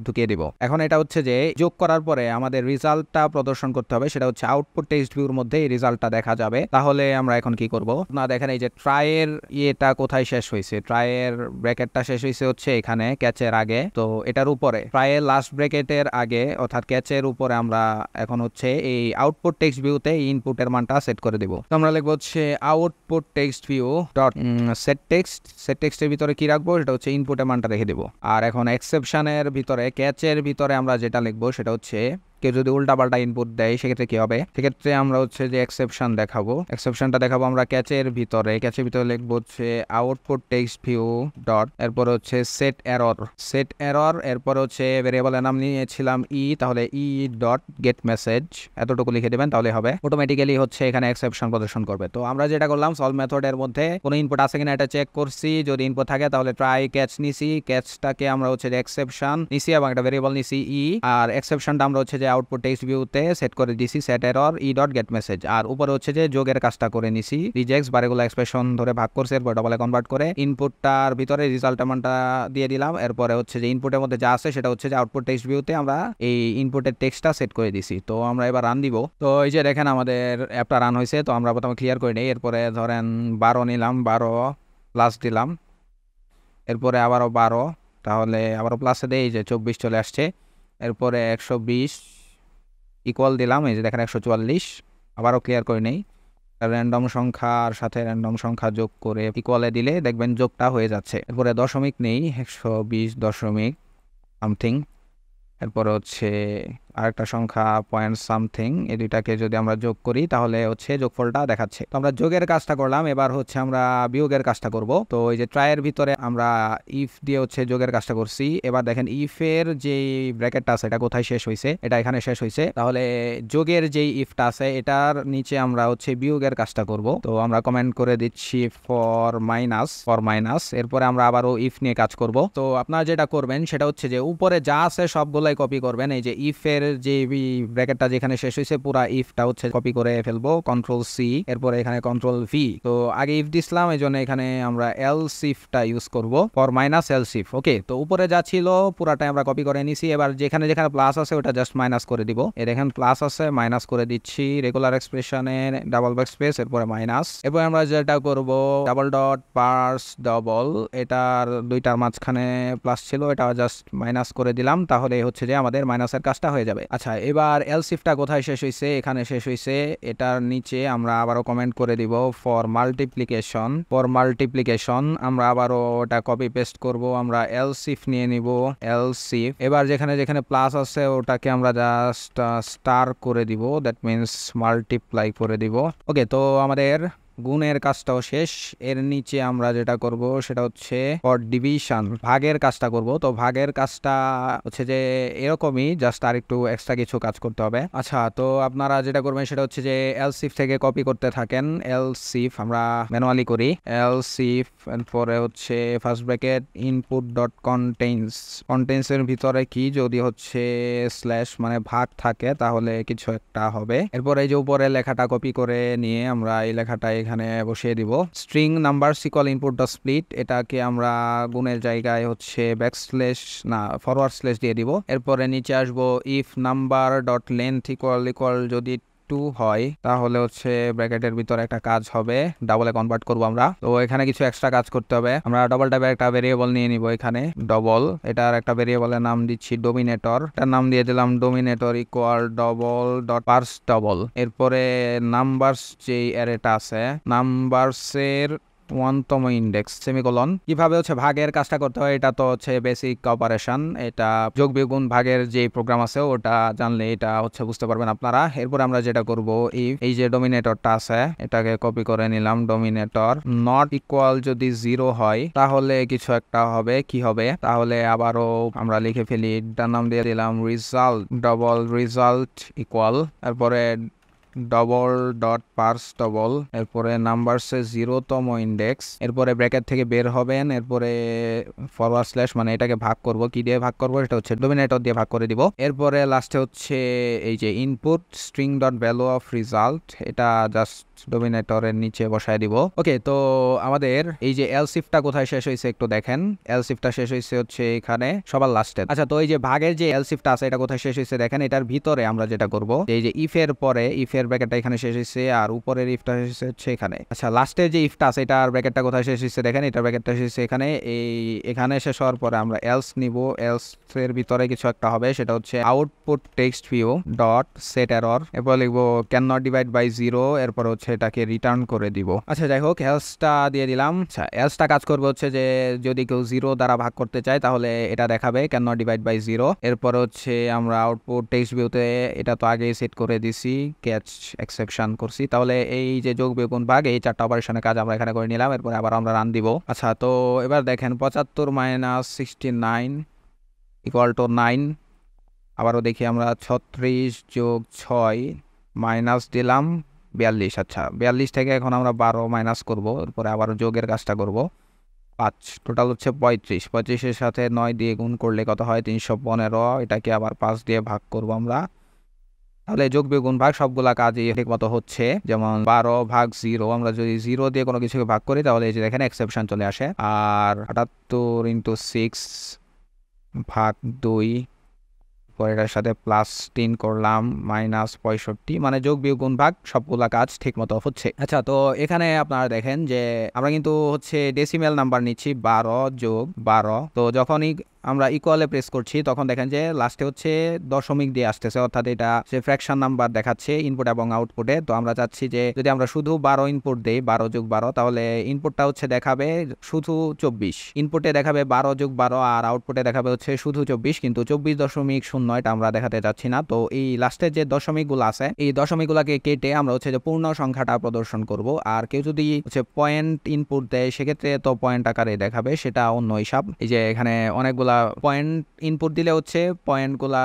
ঢুকিয়ে দিব। এখন এটা হচ্ছে যে যোগ করার পরে আমাদের রিজাল্টটা প্রদর্শন করতে হবে, সেটা হচ্ছে আউটপুট টেক্সট ভিউর মধ্যে এই রিজাল্টটা দেখা যাবে। তাহলে আমরা এখন কি করব না, দেখেন এই যে ট্রাইয়ের ইয়েটা কোথায় শেষ হয়েছে, ট্রাইয়ের ব্র্যাকেটটা শেষ হয়েছে হচ্ছে এখানে ক্যাচের আগে। তো এটার উপরে ট্রাইয়ের লাস্ট ব্র্যাকেটের আগে অর্থাৎ ক্যাচের উপরে আমরা এখন হচ্ছে এই আউটপুট টেক্সট ভিউতে ইনপুটের মানটা সেট করে দিব। তো আমরা লিখবো হচ্ছে output text view dot set text. Set টেক্সটের ভিতরে কি রাখবো, সেটা হচ্ছে ইনপুটের মানটা রেখে দিব। আর এখন এক্সেপশনের ভিতরে, ক্যাচের ভিতরে আমরা যেটা লিখবো সেটা হচ্ছে কেউ যদি উল্টাপাল্টা ইনপুট দেয় সেক্ষেত্রে কি হবে, সেক্ষেত্রে আমরা হচ্ছে যে এক্সেপশন দেখাবো। এক্সেপশনটা দেখাবো আমরা ক্যাচের ভিতরে, ক্যাচের ভিতরে লিখবো হচ্ছে আউটপুট টেক্সট ভিউ ডট, এরপর হচ্ছে সেট এরর। সেট এরর, এরপর হচ্ছে ভেরিয়েবলের নাম নিয়েছিলাম ই, তাহলে ই ডট গেট মেসেজ, এতটুকু লিখে দেবেন তাহলে হবে। অটোমেটিক্যালি হচ্ছে এখানে এক্সেপশন প্রদর্শন করবে। তো আমরা যেটা করলাম, সলভ মেথডের মধ্যে কোনো ইনপুট আছে কিনা এটা চেক করছি, যদি ইনপুট থাকে তাহলে ট্রাই ক্যাচ নিছি, ক্যাচটাকে আমরা হচ্ছে যে এক্সেপশন নিছি এবং একটা ভেরিয়েবল নিছি ই, আর এক্সেপশনটা আমরা হচ্ছে যে আউটপুট টেক্সট ভিউতে সেট করে দিছি set error e dot get message. আর উপরে হচ্ছে যে যোগের কাজটা করে নিছি, রিজেক্টস বা রেগুলার এক্সপ্রেশন ধরে ভাগ করছে, এরপর ডবলে কনভার্ট করে ইনপুটটার ভিতরে রিজাল্টের মানটা দিয়ে দিলাম। এরপরে হচ্ছে যে ইনপুটের মধ্যে যা আছে সেটা হচ্ছে যে আউটপুট টেক্সট ভিউতে আমরা এই ইনপুটের টেক্সটটা সেট করে দিছি। তো আমরা এবার রান দিব। তো এই যে দেখেন আমাদের অ্যাপটা রান হয়েছে। তো আমরা প্রথমে ক্লিয়ার করে নিই, এরপরে ধরেন 12 নিলাম, 12 প্লাস দিলাম, এরপরে আবারও 12, তাহলে আবারও প্লাসে দেই, যে 24 চলে আসছে। এরপরে 120 ইকুয়াল দিলাম, এই যে দেখেন 144, আবারও ক্লিয়ার করে নেই। র্যান্ডম সংখ্যার সাথে র্যান্ডম সংখ্যা যোগ করে ইকুয়ালে দিলে দেখবেন যোগটা হয়ে যাচ্ছে। এরপরে দশমিক নেই, 120 দশমিক সামথিং, এরপরে হচ্ছে আরেকটা সংখ্যা পয়েন্ট সামথিং, এই দুইটাকে যদি আমরা যোগ করি তাহলে হচ্ছে যোগফলটা দেখাচ্ছে। তো আমরা যোগের কাজটা করলাম, এবার হচ্ছে আমরা বিয়োগের কাজটা করব। তো এই যে ট্রাইয়ের ভিতরে আমরা ইফ দিয়ে হচ্ছে যোগের কাজটা করছি। এবার দেখেন ইফের যে ব্র্যাকেটটা আছে এটা কোথায় শেষ হয়েছে, এটা এখানে শেষ হয়েছে। তাহলে যোগের যেই ইফটা আছে এটার নিচে আমরা হচ্ছে বিয়োগের কাজটা করব। তো আমরা কমেন্ট করে দিচ্ছি ফর মাইনাস, এরপরে আমরা আবারও ইফ নিয়ে কাজ করব। তো আপনারা যেটা করবেন সেটা হচ্ছে যে উপরে যা আছে সবগুলাই কপি করবেন। এই যে ইফের যে ব্র্যাকেটটা যেখানে শেষ হয়েছে পুরা ইফটা হচ্ছে কপি করে ফেলবো, কন্ট্রোল সি, এরপরে এখানে কন্ট্রোল ভি। তো আগে ইফ দিছিলাম, এই জন্য এখানে আমরা এলস ইফটা ইউজ করব, ফর মাইনাস এলস ইফ। ওকে, তো উপরে যা ছিল পুরাটাই আমরা কপি করে নিছি। এবার যেখানে যেখানে প্লাস আছে ওটা জাস্ট মাইনাস করে দিব। এর এখানে প্লাস আছে, মাইনাস করে দিচ্ছি, রেগুলার এক্সপ্রেশনে ডাবল ব্যাকস্পেস, এরপরে মাইনাস। এরপর আমরা যেটা করব ডাবল ডট পার্স ডবল, এটার দুইটার মাঝখানে প্লাস ছিল, এটা জাস্ট মাইনাস করে দিলাম, তাহলে হচ্ছে যে আমাদের মাইনাসের কাজটা হয়ে যাবে। আচ্ছা, এবার এলস ইফটা কোথায় শেষ হয়েছে, এখানে শেষ হয়েছে। এটার নিচে আমরা আবারও কমেন্ট করে দিব ফর মাল্টিপ্লিকেশন, আমরা আবারও ওটা কপি পেস্ট করব। আমরা এলস ইফ নিয়ে নিব, এলস ইফ। এবার যেখানে যেখানে প্লাস আছে ওটাকে আমরা জাস্ট স্টার করে দিব, দ্যাট মিনস মাল্টিপ্লাই করে দিব। ওকে, তো আমাদের গুণের কাজটাও শেষ। এর নিচে আমরা যেটা করব সেটা হচ্ছে ফর ডিভিশন, ভাগের কাজটা করব। তো ভাগের কাজটা হচ্ছে যে এরকমই, জাস্ট আর একটু এক্সট্রা কিছু কাজ করতে হবে। আচ্ছা, তো আপনারা যেটা করবেন সেটা হচ্ছে যে এলসিফ থেকে কপি করতে থাকেন। এলসিফ আমরা ম্যানুয়ালি করি। এলসিফ পরে হচ্ছে first bracket input dot contents এর ভিতরে কি যদি হচ্ছে স্ল্যাশ মানে ভাগ থাকে তাহলে কিছু একটা হবে। এরপর এই যে উপরে লেখাটা কপি করে নিয়ে আমরা এই লেখাটা এখানে বসিয়ে দিব। String number equal input dot split, এটাকে আমরা গুণের জায়গায় হচ্ছে ব্যাকস্ল্যাশ না ফরওয়ার্ড স্ল্যাশ দিয়ে দিব। এরপরে নিচে আসবো if number dot length equal যদি 2 হয় তাহলে হচ্ছে ব্র্যাকেটের ভিতরে একটা কাজ হবে, ডাবলে কনভার্ট করব আমরা। তো এখানে কিছু এক্সট্রা কাজ করতে হবে। আমরা ডবল টাইপের একটা ভেরিয়েবল নিয়ে নিব এখানে ডবল, এটার একটা ভেরিয়েবলের নাম দিচ্ছি ডোমিনেটর, এটার নাম দিয়ে দিলাম dominator equal double dot purse double. এরপরে নাম্বারস যে অ্যারেটা আছে নাম্বারসের 1তম ইন্ডেক্স সেমিকোলন। কিভাবে হচ্ছে ভাগের কাজটা করতে হয় এটা তো হচ্ছে বেসিক অপারেশন, এটা যোগ বিগুণ ভাগের যে প্রোগ্রাম আছে ওটা জানলে এটা হচ্ছে বুঝতে পারবেন আপনারা। এরপর আমরা যেটা করব এই যে ডোমিনেটরটা আছে এটাকে কপি করে নিলাম। ডোমিনেটর নট ইকুয়াল যদি 0 হয় তাহলে কিছু একটা হবে, কি হবে তাহলে আবারও আমরা লিখে ফেলি, এটার নাম দিয়ে দিলাম রিজাল্ট, ডবল রিজাল্ট ইকুয়াল, তারপরে ডবল ডট পার্স ডবল, এরপরে নাম্বারসে 0তম ইন্ডেক্স, এরপরে ব্র্যাকেট থেকে বের হবেন, এরপরে ফরওয়ার্ড স্ল্যাশ মানে এটাকে ভাগ করব, কি দিয়ে ভাগ করব এটা হচ্ছে ডোমিনেটর দিয়ে ভাগ করে দিব। এরপরে লাস্টে হচ্ছে এই যে input string dot value of result, এটা জাস্ট ডোমিনেটরের নিচে বসায় দিব। ওকে, তো আমাদের এই যে এলসিফটা কোথায় শেষ হয়েছে একটু দেখেন। এলসিফটা শেষ হয়েছে হচ্ছে এখানে সবার লাস্টে। আচ্ছা, তো এই যে ভাগের যে এলসিফটা আছে এটা কোথায় শেষ হয়েছে দেখেন। এটার ভিতরে আমরা যেটা করব এই যে ইফের পরে ইফের ব্র্যাকেটটা এখানে শেষ হয়েছে আর উপরের ইফটা শেষ হচ্ছে এখানে। আচ্ছা, লাস্টের যে ইফটা আছে এটার ব্র্যাকেটটা কোথায় শেষ হয়েছে দেখেন, এটার ব্র্যাকেটটা শেষ হচ্ছে এখানে। এখানে শেষ হওয়ার পরে আমরা এলস নিব, এলস এর ভিতরে কিছু একটা হবে, সেটা হচ্ছে output text view dot set error, এরপর লিখবো ক্যান নট ডিভাইড বাই 0, এরপর হচ্ছে এটাকে রিটার্ন করে দিব। আচ্ছা, যাই হোক এলসটা দিয়ে দিলাম। আচ্ছা, এলসটা কাজ করবে হচ্ছে যে যদি কেউ 0 দ্বারা ভাগ করতে চায় তাহলে এটা দেখাবে ক্যান নট ডিভাইড বাই 0। এরপর হচ্ছে আমরা আউটপুট টেক্সট ভিউতে এটা তো আগেই সেট করে দিছি, ক্যাচ এক্সেপশন করছি, তাহলে এই যে যোগ বিগুণ ভাগ এই 4টা অপারেশনের কাজ আমরা এখানে করে নিলাম। এরপর আবার আমরা রান দিব। আচ্ছা, তো এবার দেখেন 75 মাইনাস 69 ইকুয়াল টু 9। আবারও দেখি আমরা 36 যোগ 6 মাইনাস দিলাম 42। আচ্ছা, 42 থেকে এখন আমরা 12 মাইনাস করব, এরপরে আবার যোগের কাজটা করব 5, টোটাল হচ্ছে 35। 35-এর সাথে 9 দিয়ে গুণ করলে কত হয় 315, এটাকে আবার 5 দিয়ে ভাগ করব আমরা। তাহলে যোগ বিগুণ ভাগ সবগুলা কাজই ঠিক মতো হচ্ছে। যেমন 12 ভাগ 0, আমরা যদি 0 দিয়ে কোনো কিছুকে ভাগ করি তাহলে এই যে দেখেন এক্সেপশন চলে আসে। আর 78 ইন্টু 6 ভাগ 2, এটার সাথে +3 করলাম মাইনাস 65, মানে যোগ বিয়োগ ভাগ সবগুলা কাজ ঠিক মতো হচ্ছে। আচ্ছা, তো এখানে আপনারা দেখেন যে আমরা কিন্তু হচ্ছে ডেসিমেল নাম্বার নিচ্ছি 12 যোগ 12। তো যখনই আমরা ইকুয়ালে প্রেস করছি তখন দেখেন যে লাস্টে হচ্ছে দশমিক দিয়ে আসতেছে, অর্থাৎ এটা সে ফ্র্যাকশন নাম্বার দেখাচ্ছে ইনপুট এবং আউটপুটে। তো আমরা চাচ্ছি যে যদি আমরা শুধু 12 ইনপুট দেই 12 যোগ 12 তাহলে ইনপুটটা হচ্ছে দেখাবে শুধু 24, ইনপুটে দেখাবে 12 যোগ 12 আর আউটপুটে দেখাবে হচ্ছে শুধু 24, কিন্তু 24.0 এটা আমরা দেখাতে চাচ্ছি না। তো এই লাস্টের যে দশমিকগুলো আছে এই দশমিকগুলোকে কেটে আমরা হচ্ছে যে পূর্ণ সংখ্যাটা প্রদর্শন করব। আর কেউ যদি হচ্ছে পয়েন্ট ইনপুট দেয় সেক্ষেত্রে তো পয়েন্ট আকারে দেখাবে, সেটা অন্য হিসাব। এই যে এখানে অনেকগুলা পয়েন্ট ইনপুট দিলে হচ্ছে পয়েন্টগুলা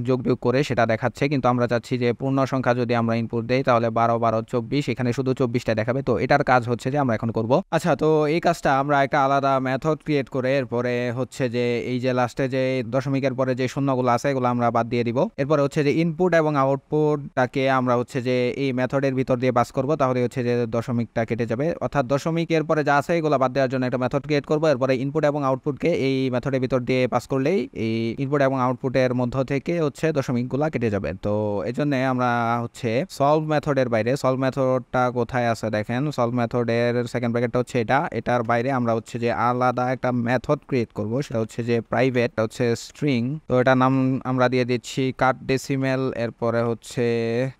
যোগ বিয়োগ করে সেটা দেখাচ্ছে, কিন্তু আমরা চাচ্ছি যে পূর্ণ সংখ্যা যদি আমরা ইনপুট দেই তাহলে 12 12 24, এখানে শুধু 24টা দেখাবে। তো এটার কাজ হচ্ছে যে আমরা এখন করব। আচ্ছা, তো এই কাজটা আমরা একটা আলাদা মেথড ক্রিয়েট করে এরপরে হচ্ছে যে এই যে লাস্টে যে দশমিকের পরে যে শূন্যগুলো আছে এগুলো আমরা বাদ দিয়ে দিব। এরপরে হচ্ছে যে ইনপুট এবং আউটপুটটাকে আমরা হচ্ছে যে এই মেথডের ভিতর দিয়ে পাস করব, তাহলে হচ্ছে যে দশমিকটা কেটে যাবে। অর্থাৎ দশমিকের পরে যা আছে এগুলো বাদ দেওয়ার জন্য একটা মেথড ক্রিয়েট করব। এরপরে ইনপুট এবং আউটপুটকে এই মেথডের ভিতর দিয়ে পাস করলেই এই ইনপুট এবং আউটপুটের মধ্য থেকে হচ্ছে দশমিকগুলা কেটে যাবে। তো এই জন্য আমরা হচ্ছে সলভ মেথডের বাইরে, সলভ মেথডটা কোথায় আছে দেখেন, সলভ মেথডের সেকেন্ড ব্র্যাকেটটা হচ্ছে এটার বাইরে আমরা হচ্ছে যে আলাদা একটা মেথড ক্রিয়েট করব, সেটা হচ্ছে যে প্রাইভেট হচ্ছে স্ট্রিং। তো এটার নাম আমরা দিয়ে দিচ্ছি কাট ডেসিমেল, এরপরে হচ্ছে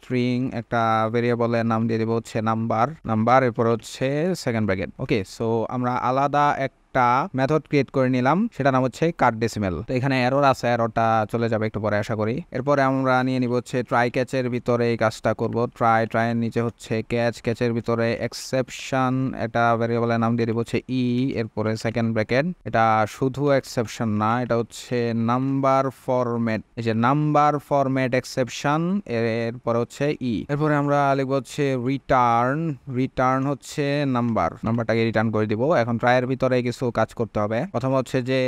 স্ট্রিং একটা ভেরিয়েবলের নাম দিয়ে দেব হচ্ছে নাম্বার, এরপর হচ্ছে সেকেন্ড ব্র্যাকেট। ওকে, সো আমরা আলাদা একটা একটা মেথড ক্রিয়েট করে নিলাম, সেটা নাম হচ্ছে কাট ডেসিমেল। তো এখানে এরর আছে, এররটা চলে যাবে একটু পরে আশা করি। এরপরে আমরা নিয়ে নিব হচ্ছে ট্রাই ক্যাচের ভিতরে এই কাজটা করব। ট্রাইয়ের নিচে হচ্ছে ক্যাচের ভিতরে এক্সেপশন, এটা ভেরিয়েবলের নাম দিয়ে দিব হচ্ছে ই, এরপরে সেকেন্ড ব্র্যাকেট। এটা শুধু এক্সেপশন না, এটা হচ্ছে নাম্বার ফরম্যাট, এই যে নাম্বার ফরম্যাট এক্সেপশন, এরপরে হচ্ছে ই। এরপরে আমরা লিখবো হচ্ছে রিটার্ন হচ্ছে নাম্বারটাকে রিটার্ন করে দিব। এখন ট্রাইয়ের ভিতরে কিছু কাজ করতে হবে। প্রথম হচ্ছে যে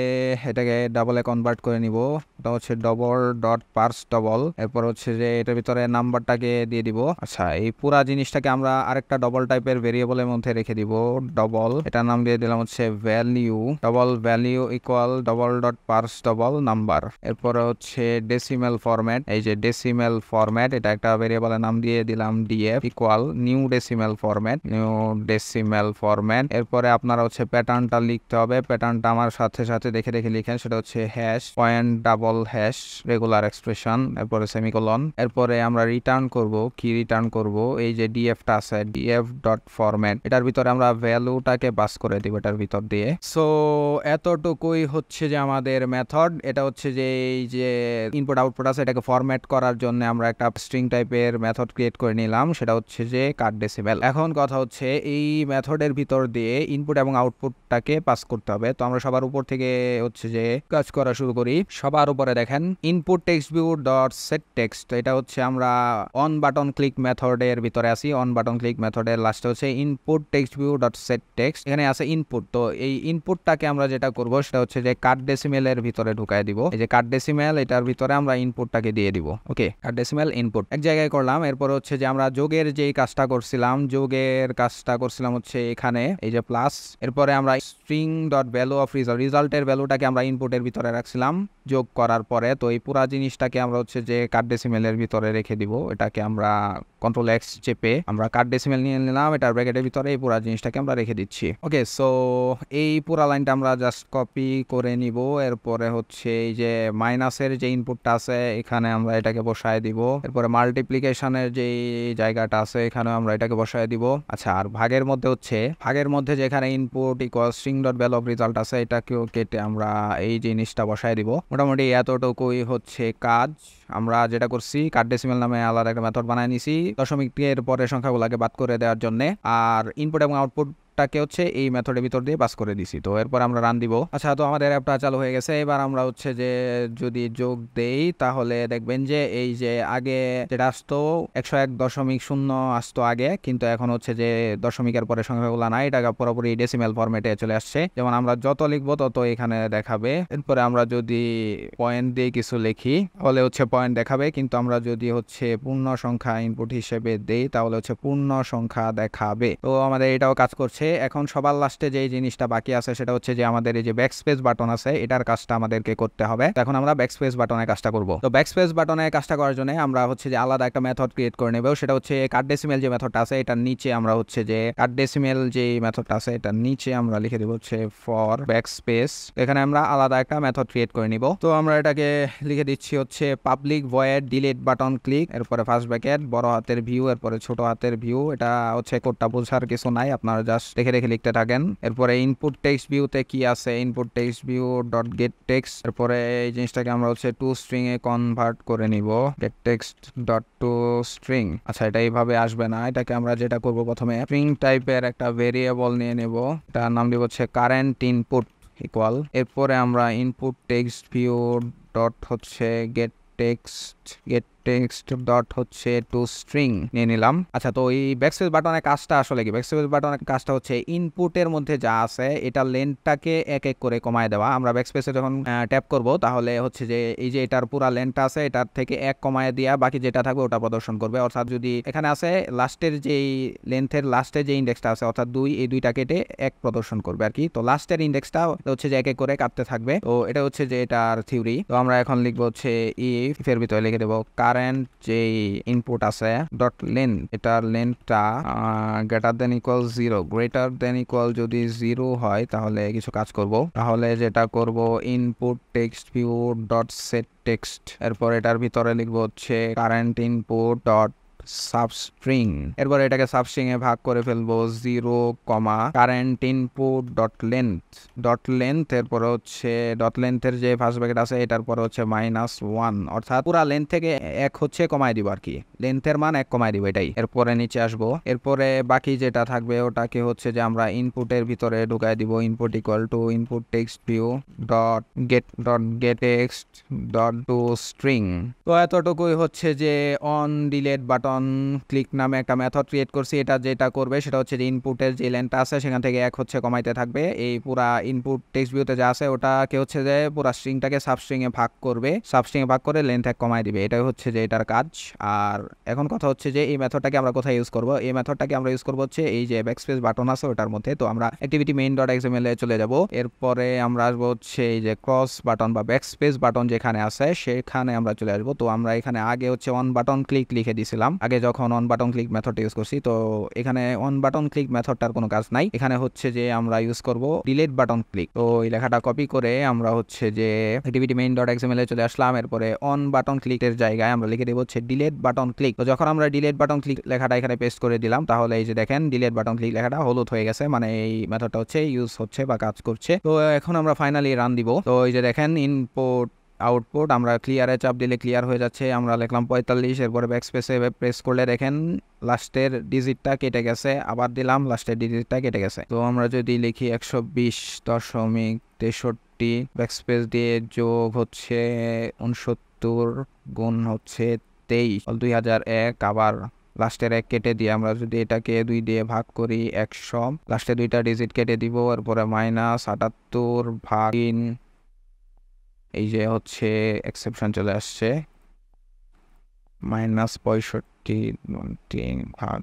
এটাকে ডাবলে কনভার্ট করে নিব, এটা হচ্ছে ডবল ডট পার্স ডবল। এরপর হচ্ছে যে এটার ভিতরে নাম্বারটাকে দিয়ে দিব। আচ্ছা, এই পুরা জিনিসটাকে আমরা আরেকটা ডবল টাইপের ভেরিয়েবলের মধ্যে রেখে দিব, ডবল, এটার নাম দিয়ে দিলাম হচ্ছে value, double value equal double dot purse double number. এরপরে হচ্ছে ডেসিমেল ফরম্যাট, এই যে ডেসিমেল ফরম্যাট, এটা একটা ভেরিয়েবলের নাম দিয়ে দিলাম DF equal new decimal format. এরপরে আপনারা হচ্ছে প্যাটার্নটা লিখতে হবে, প্যাটার্নটা আমার সাথে সাথে দেখে দেখে লিখেন, সেটা হচ্ছে hash point double hash regular expression, এরপরে সেমিকোলন। এরপরে আমরা রিটার্ন করব এই যে ডিএফটা আছে, ডিএফ ডট ফরম্যাট, এটার ভিতরে আমরা ভ্যালুটাকে পাস করে দিব এটার ভিতর দিয়ে। সো এতটুকুই হচ্ছে যে আমাদের মেথড। এটা হচ্ছে যে এই যে ইনপুট আউটপুট আছে, এটাকে ফরম্যাট করার জন্য আমরা একটা স্ট্রিং টাইপের মেথড ক্রিয়েট করে নিলাম, সেটা হচ্ছে যে কাট ডেসিমেল। এখন কথা হচ্ছে এই মেথডের ভিতর দিয়ে ইনপুট এবং আউটপুটটাকে পাস করতে হবে। তো আমরা সবার উপর থেকে হচ্ছে যে কাজ করা শুরু করি। সবার উপরে দেখেন input text view dot set text, এটা হচ্ছে আমরা অন বাটন ক্লিক মেথডের ভিতরে আছি। অন বাটন ক্লিক মেথডের লাস্টে হচ্ছে input text view dot set text, এখানে আছে ইনপুট। তো এই ইনপুটটাকে আমরা যেটা করব সেটা হচ্ছে যে কাট ডেসিমেলের ভিতরে ঢুকায় দিব। এই যে কাট ডেসিমেল, এটার ভিতরে আমরা ইনপুটটাকে দিয়ে দিব। ওকে, কাট ডেসিমেল ইনপুট এক জায়গায় করলাম। এরপর হচ্ছে যে আমরা যোগের যেই কাজটা করছিলাম হচ্ছে এখানে এই যে প্লাস, এরপরে আমরা স্ট্রিং ডট ভ্যালু অফ রিজাল্টের ভ্যালুটাকে আমরা ইনপুটের ভিতরে রাখছিলাম যোগ করার পরে। তো এই পুরা জিনিসটাকে আমরা হচ্ছে যে কাট ডেসিমেলের ভিতরে রেখে দিব। এটাকে আমরা কন্ট্রোল এক্স চেপে আমরা কাট ডেসিমেল নিয়ে নিলাম, এটার ব্র্যাকেটের ভিতরে এই পুরা জিনিসটাকে আমরা রেখে দিচ্ছি। ওকে, সো এই পুরা লাইনটা আমরা জাস্ট কপি করে নিব। এরপরে হচ্ছে এই যে মাইনাসের যে ইনপুটটা আছে এখানে আমরা এটাকে বসায় দিব। এরপরে মাল্টিপ্লিকেশনের যে জায়গাটা আছে এখানে আমরা এটাকে বসায় দিব। আচ্ছা, আর ভাগের মধ্যে যেখানে input equal string dot value of result আছে, এটাকেও কেটে আমরা এই জিনিসটা বসায় দিব। মোটামুটি এতটুকুই হচ্ছে কাজ। আমরা যেটা করছি, কাট ডেসিমেল নামে আলাদা একটা মেথড বানায় নিছি দশমিকের পরে সংখ্যাগুলোকে বাদ করে দেওয়ার জন্য, আর ইনপুট এবং আউটপুটটাকে হচ্ছে এই মেথডের ভিতর দিয়ে পাস করে দিছি। তো এরপর আমরা রান দিব। আচ্ছা, তো আমাদের অ্যাপটা চালু হয়ে গেছে। এবার আমরা হচ্ছে যে যদি যোগ দেই তাহলে দেখবেন যে এই যে আগে যেটা আসতো 101.0 আসতো আগে, কিন্তু এখন হচ্ছে যে দশমিকের পরে সংখ্যাগুলো নাই, এটা পুরোপুরি ডেসিমেল ফরম্যাটে চলে আসছে। যেমন আমরা যত লিখবো তত এখানে দেখাবে। এরপরে আমরা যদি পয়েন্ট দিয়ে কিছু লিখি তাহলে হচ্ছে পয়েন্ট দেখাবে, কিন্তু আমরা যদি হচ্ছে পূর্ণ সংখ্যা ইনপুট হিসেবে দেই তাহলে হচ্ছে পূর্ণ সংখ্যা দেখাবে। তো আমাদের এটাও কাজ করছে। এখন সবার লাস্টে যে জিনিসটা বাকি আছে সেটা হচ্ছে যে আমাদের এই যে ব্যাকস্পেস বাটন আছে, এটার কাজটা আমাদেরকে করতে হবে। এখন আমরা ব্যাকস্পেস বাটনের কাজটা করব। তো ব্যাকস্পেস বাটনের কাজটা করার জন্য আমরা হচ্ছে যে আলাদা একটা মেথড ক্রিয়েট করে নেব, সেটা হচ্ছে কাট ডেসিমেল যে মেথডটা আছে এটার নিচে আমরা হচ্ছে যে কাট ডেসিমেল যে মেথডটা আছে এটার নিচে আমরা লিখে দেব হচ্ছে ফর ব্যাকস্পেস। এখানে আমরা আলাদা একটা মেথড ক্রিয়েট করে নিব। তো আমরা এটাকে লিখে দিচ্ছি হচ্ছে public void delete button click, এরপরে ফার্স্ট ব্র্যাকেট বড় হাতের ভিউ, এরপরে ছোট হাতের ভিউ। এটা হচ্ছে কোডটা বোঝার কিছু নাই, আপনারা জাস্ট দেখে দেখে লিখতে থাকেন। এরপরে ইনপুট টেক্সট ভিউতে কি আছে, input text view dot gate text. এরপরে এই জিনিসটাকে আমরা হচ্ছে টু স্ট্রিং এ কনভার্ট করে নিব, gate text dot two string. আচ্ছা, এটা এইভাবে আসবে না, এটাকে আমরা যেটা করব প্রথমে স্ট্রিং টাইপের একটা ভেরিয়েবল নিয়ে নেব, এটার নাম দিব হচ্ছে কারেন্ট ইনপুট ইকুয়াল। এরপরে আমরা ইনপুট টেক্সট ভিউ ডট হচ্ছে গেট টেক্সট ডট হচ্ছে টু স্ট্রিং নিয়ে নিলাম। আচ্ছা, তো এই ব্যাকস্পেস বাটনের কাজটা আসলে কি? ব্যাকস্পেস বাটনের কাজটা হচ্ছে ইনপুটের মধ্যে যা আছে এটা লেন্থটাকে এক এক করে কমায় দেওয়া। আমরা ব্যাকস্পেসে যখন ট্যাপ করব তাহলে হচ্ছে যে এই যে এটার পুরা লেন্থটা আছে এটার থেকে এক কমায় দিয়া বাকি যেটা থাকবে ওটা প্রদর্শন করবে। অর্থাৎ যদি এখানে আছে লাস্টের যেই লেন্থের লাস্টে যে ইন্ডেক্সটা আছে অর্থাৎ 2, এই দুইটা কেটে এক প্রদর্শন করবে আর কি। তো লাস্টের ইন্ডেক্সটা হচ্ছে যে এক এক করে কাটতে থাকবে। তো এটা হচ্ছে যে এটার থিওরি। তো আমরা এখন লিখবো হচ্ছে ইফ এর ভিতরে লিখে দেবো কারেন্ট যে ইনপুট আছে ডট লেন্থ, এটার লেন্থটা greater than equal 0, greater than equal যদি 0 হয় তাহলে কিছু কাজ করব। তাহলে যেটা করব input text view dot set text, এরপর এটার ভিতরে লিখবো হচ্ছে কারেন্ট ইনপুট ডট সাবস্ট্রিং। এরপর এটাকে সাবস্ট্রিং এ ভাগ করে ফেলবো 0, কারেন্ট ইনপুট ডট লেন্থ এরপরে হচ্ছে ডট লেন্থের যে ফার্স্ট ব্র্যাকেট আছে এটার পরে হচ্ছে -1, অর্থাৎ পুরা লেন্থ থেকে 1 হচ্ছে কমায় দিব আর কি, লেন্থের মান 1 কমায় দিব এটাই। এরপরে নিচে আসবো, এরপরে বাকি যেটা থাকবে ওটাকে হচ্ছে যে আমরা ইনপুটের ভিতরে ঢুকাই দিব, input equal to input text view dot gate text dot two string. তো এতটুকুই হচ্ছে যে অন ডিলেট বাটন ক্লিক নামে একটা মেথড ক্রিয়েট করছি। এটা যেটা করবে সেটা হচ্ছে যে ইনপুটের যে লেন্থটা আছে সেখান থেকে 1 হচ্ছে কমাইতে থাকবে, এই পুরা ইনপুট টেক্সট ভিউতে যা আছে ওটাকে হচ্ছে যে পুরা স্ট্রিংটাকে সাবস্ট্রিং এ ভাগ করবে, সাবস্ট্রিং এ ভাগ করে লেন্থ 1 কমাই দিবে, এটাই হচ্ছে যে এটার কাজ। আর এখন কথা হচ্ছে যে এই মেথডটাকে আমরা কোথায় ইউজ করব, এই মেথডটাকে আমরা ইউজ করব হচ্ছে এই যে ব্যাকস্পেস বাটন আছে ওটার মধ্যে। তো আমরা অ্যাক্টিভিটি মেইন ডট এক্সএমএল এ চলে যাব, এরপরে আমরা আসবো হচ্ছে এই যে ক্রস বাটন বা ব্যাকস্পেস বাটন যেখানে আছে সেখানে আমরা চলে আসবো। তো আমরা এখানে আগে হচ্ছে অন বাটন ক্লিক লিখে দিছিলাম আগে যখন on button click method use করছি, তো এখানে অন বাটন ক্লিক মেথডটার কোনো কাজ নাই, এখানে হচ্ছে যে আমরা ইউজ করব ডিলিট বাটন ক্লিক। তো এই লেখাটা কপি করে আমরা হচ্ছে যে অ্যাক্টিভিটি মেইন ডট এক্সএমএল এ চলে আসলাম, এরপরে অন বাটন ক্লিকের জায়গায় আমরা লিখে দেব হচ্ছে ডিলিট বাটন ক্লিক। তো যখন আমরা ডিলিট বাটন ক্লিক লেখাটা এখানে পেস্ট করে দিলাম তাহলে এই যে দেখেন ডিলিট বাটন ক্লিক লেখাটা হলুদ হয়ে গেছে, মানে এই মেথডটা হচ্ছে ইউজ হচ্ছে বা কাজ করছে। তো এখন আমরা ফাইনালি রান দিব। তো এই যে দেখেন ইনপুট আউটপুট আমরা ক্লিয়ারে চাপ দিলে ক্লিয়ার হয়ে যাচ্ছে, আমরা লিখলাম 45, এরপরে ব্যাকস্পেসে প্রেস করলে দেখেন লাস্টের ডিজিটটা কেটে গেছে, আবার দিলাম লাস্টের ডিজিটটা কেটে গেছে। তো আমরা যদি লিখি 120.63 ব্যাকস্পেস দিয়ে যোগ হচ্ছে 69 গুণ হচ্ছে 23 2001, আবার লাস্টের 1 কেটে দিয়ে আমরা যদি এটাকে 2 দিয়ে ভাগ করি 100, লাস্টে 2টা ডিজিট কেটে দিব, এরপরে -78 ভাগ 3, এই যে হচ্ছে এক্সেপশন চলে আসছে, -65 ভাগ।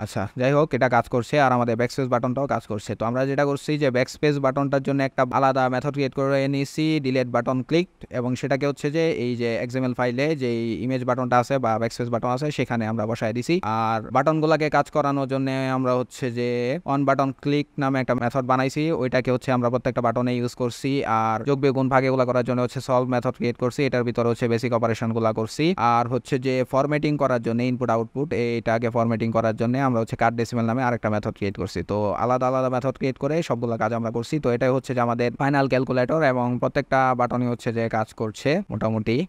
আচ্ছা যাই হোক এটা কাজ করছে আর আমাদের ব্যাকস্পেস বাটনটাও কাজ করছে। তো আমরা যেটা করছি যে ব্যাকস্পেস বাটনটার জন্য একটা আলাদা মেথড ক্রিয়েট করে নিয়েছি ডিলিট বাটন ক্লিক, এবং সেটাকে হচ্ছে যে এই যে এক্সএমএল ফাইলে যে ইমেজ বাটনটা আছে বা ব্যাকস্পেস বাটন আছে সেখানে আমরা বসায় দিছি। আর বাটনগুলোকে কাজ করানোর জন্য আমরা হচ্ছে যে অন বাটন ক্লিক নামে একটা মেথড বানাইছি, ওইটাকে হচ্ছে আমরা প্রত্যেকটা বাটনে ইউজ করছি। আর যোগ বিয়োগ ভাগ এগুলো করার জন্য হচ্ছে সলভ মেথড ক্রিয়েট করছি, এটার ভিতরে হচ্ছে বেসিক অপারেশনগুলো করছি। আর হচ্ছে যে ফরম্যাটিং করার জন্য ইনপুট আউটপুট এইটাকে ফরম্যাটিং করার জন্য আমরা হচ্ছে কাট ডেসিমাল নামে আরেকটা মেথড ক্রিয়েট করছি। তো আলাদা আলাদা মেথড ক্রিয়েট করে সবগুলো কাজ আমরা করছি। তো এটাই হচ্ছে যে আমাদের ফাইনাল ক্যালকুলেটর এবং প্রত্যেকটা বাটনই হচ্ছে যে কাজ করছে মোটামুটি।